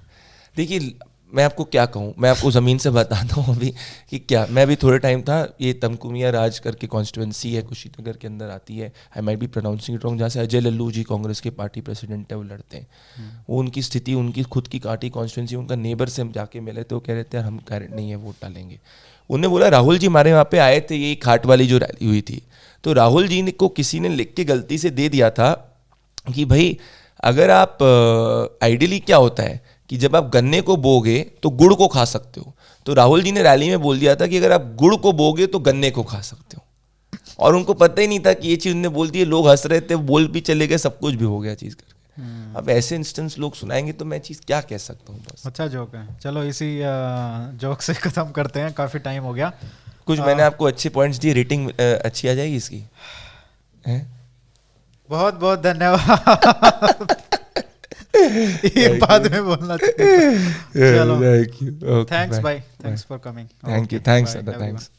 देखिए मैं आपको क्या कहूँ, मैं आपको ज़मीन से बताता हूँ अभी कि क्या, मैं अभी थोड़े टाइम था, ये तमकुमिया राज करके कॉन्स्टिट्यूंसी है, कुशीनगर के अंदर आती है, I might be pronouncing it wrong, जहाँ से अजय लल्लू जी कांग्रेस के पार्टी प्रेसिडेंट है, वो लड़ते हैं। वो उनकी स्थिति, उनकी खुद की पार्टी कॉन्स्टिट्यूंसी, उनका नेबर से हम जाके मिले तो वो कह रहे थे यार हम गारंटी नहीं है वोट डालेंगे। उन्हें बोला राहुल जी हमारे वहाँ पे आए थे, ये खाट वाली जो रैली हुई थी, तो राहुल जी को किसी ने लिख के गलती से दे दिया था कि भाई अगर आप आइडियली क्या होता है कि जब आप गन्ने को बोगे तो गुड़ को खा सकते हो, तो राहुल जी ने रैली में बोल दिया था कि अगर आप गुड़ को बोगे तो गन्ने को खा सकते हो, और उनको पता ही नहीं था कि ये चीज़ उन्होंने बोल दी है, लोग हंस रहे थे, बोल भी चले गए, सब कुछ भी हो गया चीज़ करके। अब ऐसे इंस्टेंस लोग सुनाएंगे तो मैं चीज़ क्या कह सकता हूँ। बस अच्छा जोक है, चलो इसी जोक से ख़त्म करते हैं, काफ़ी टाइम हो गया। कुछ मैंने आपको अच्छे पॉइंट्स दिए, रेटिंग अच्छी आ जाएगी इसकी है? बहुत बहुत धन्यवाद। ये बाद में बोलना चाहिए। चलो, थैंक्स भाई, thanks for coming. Thank you, thanks.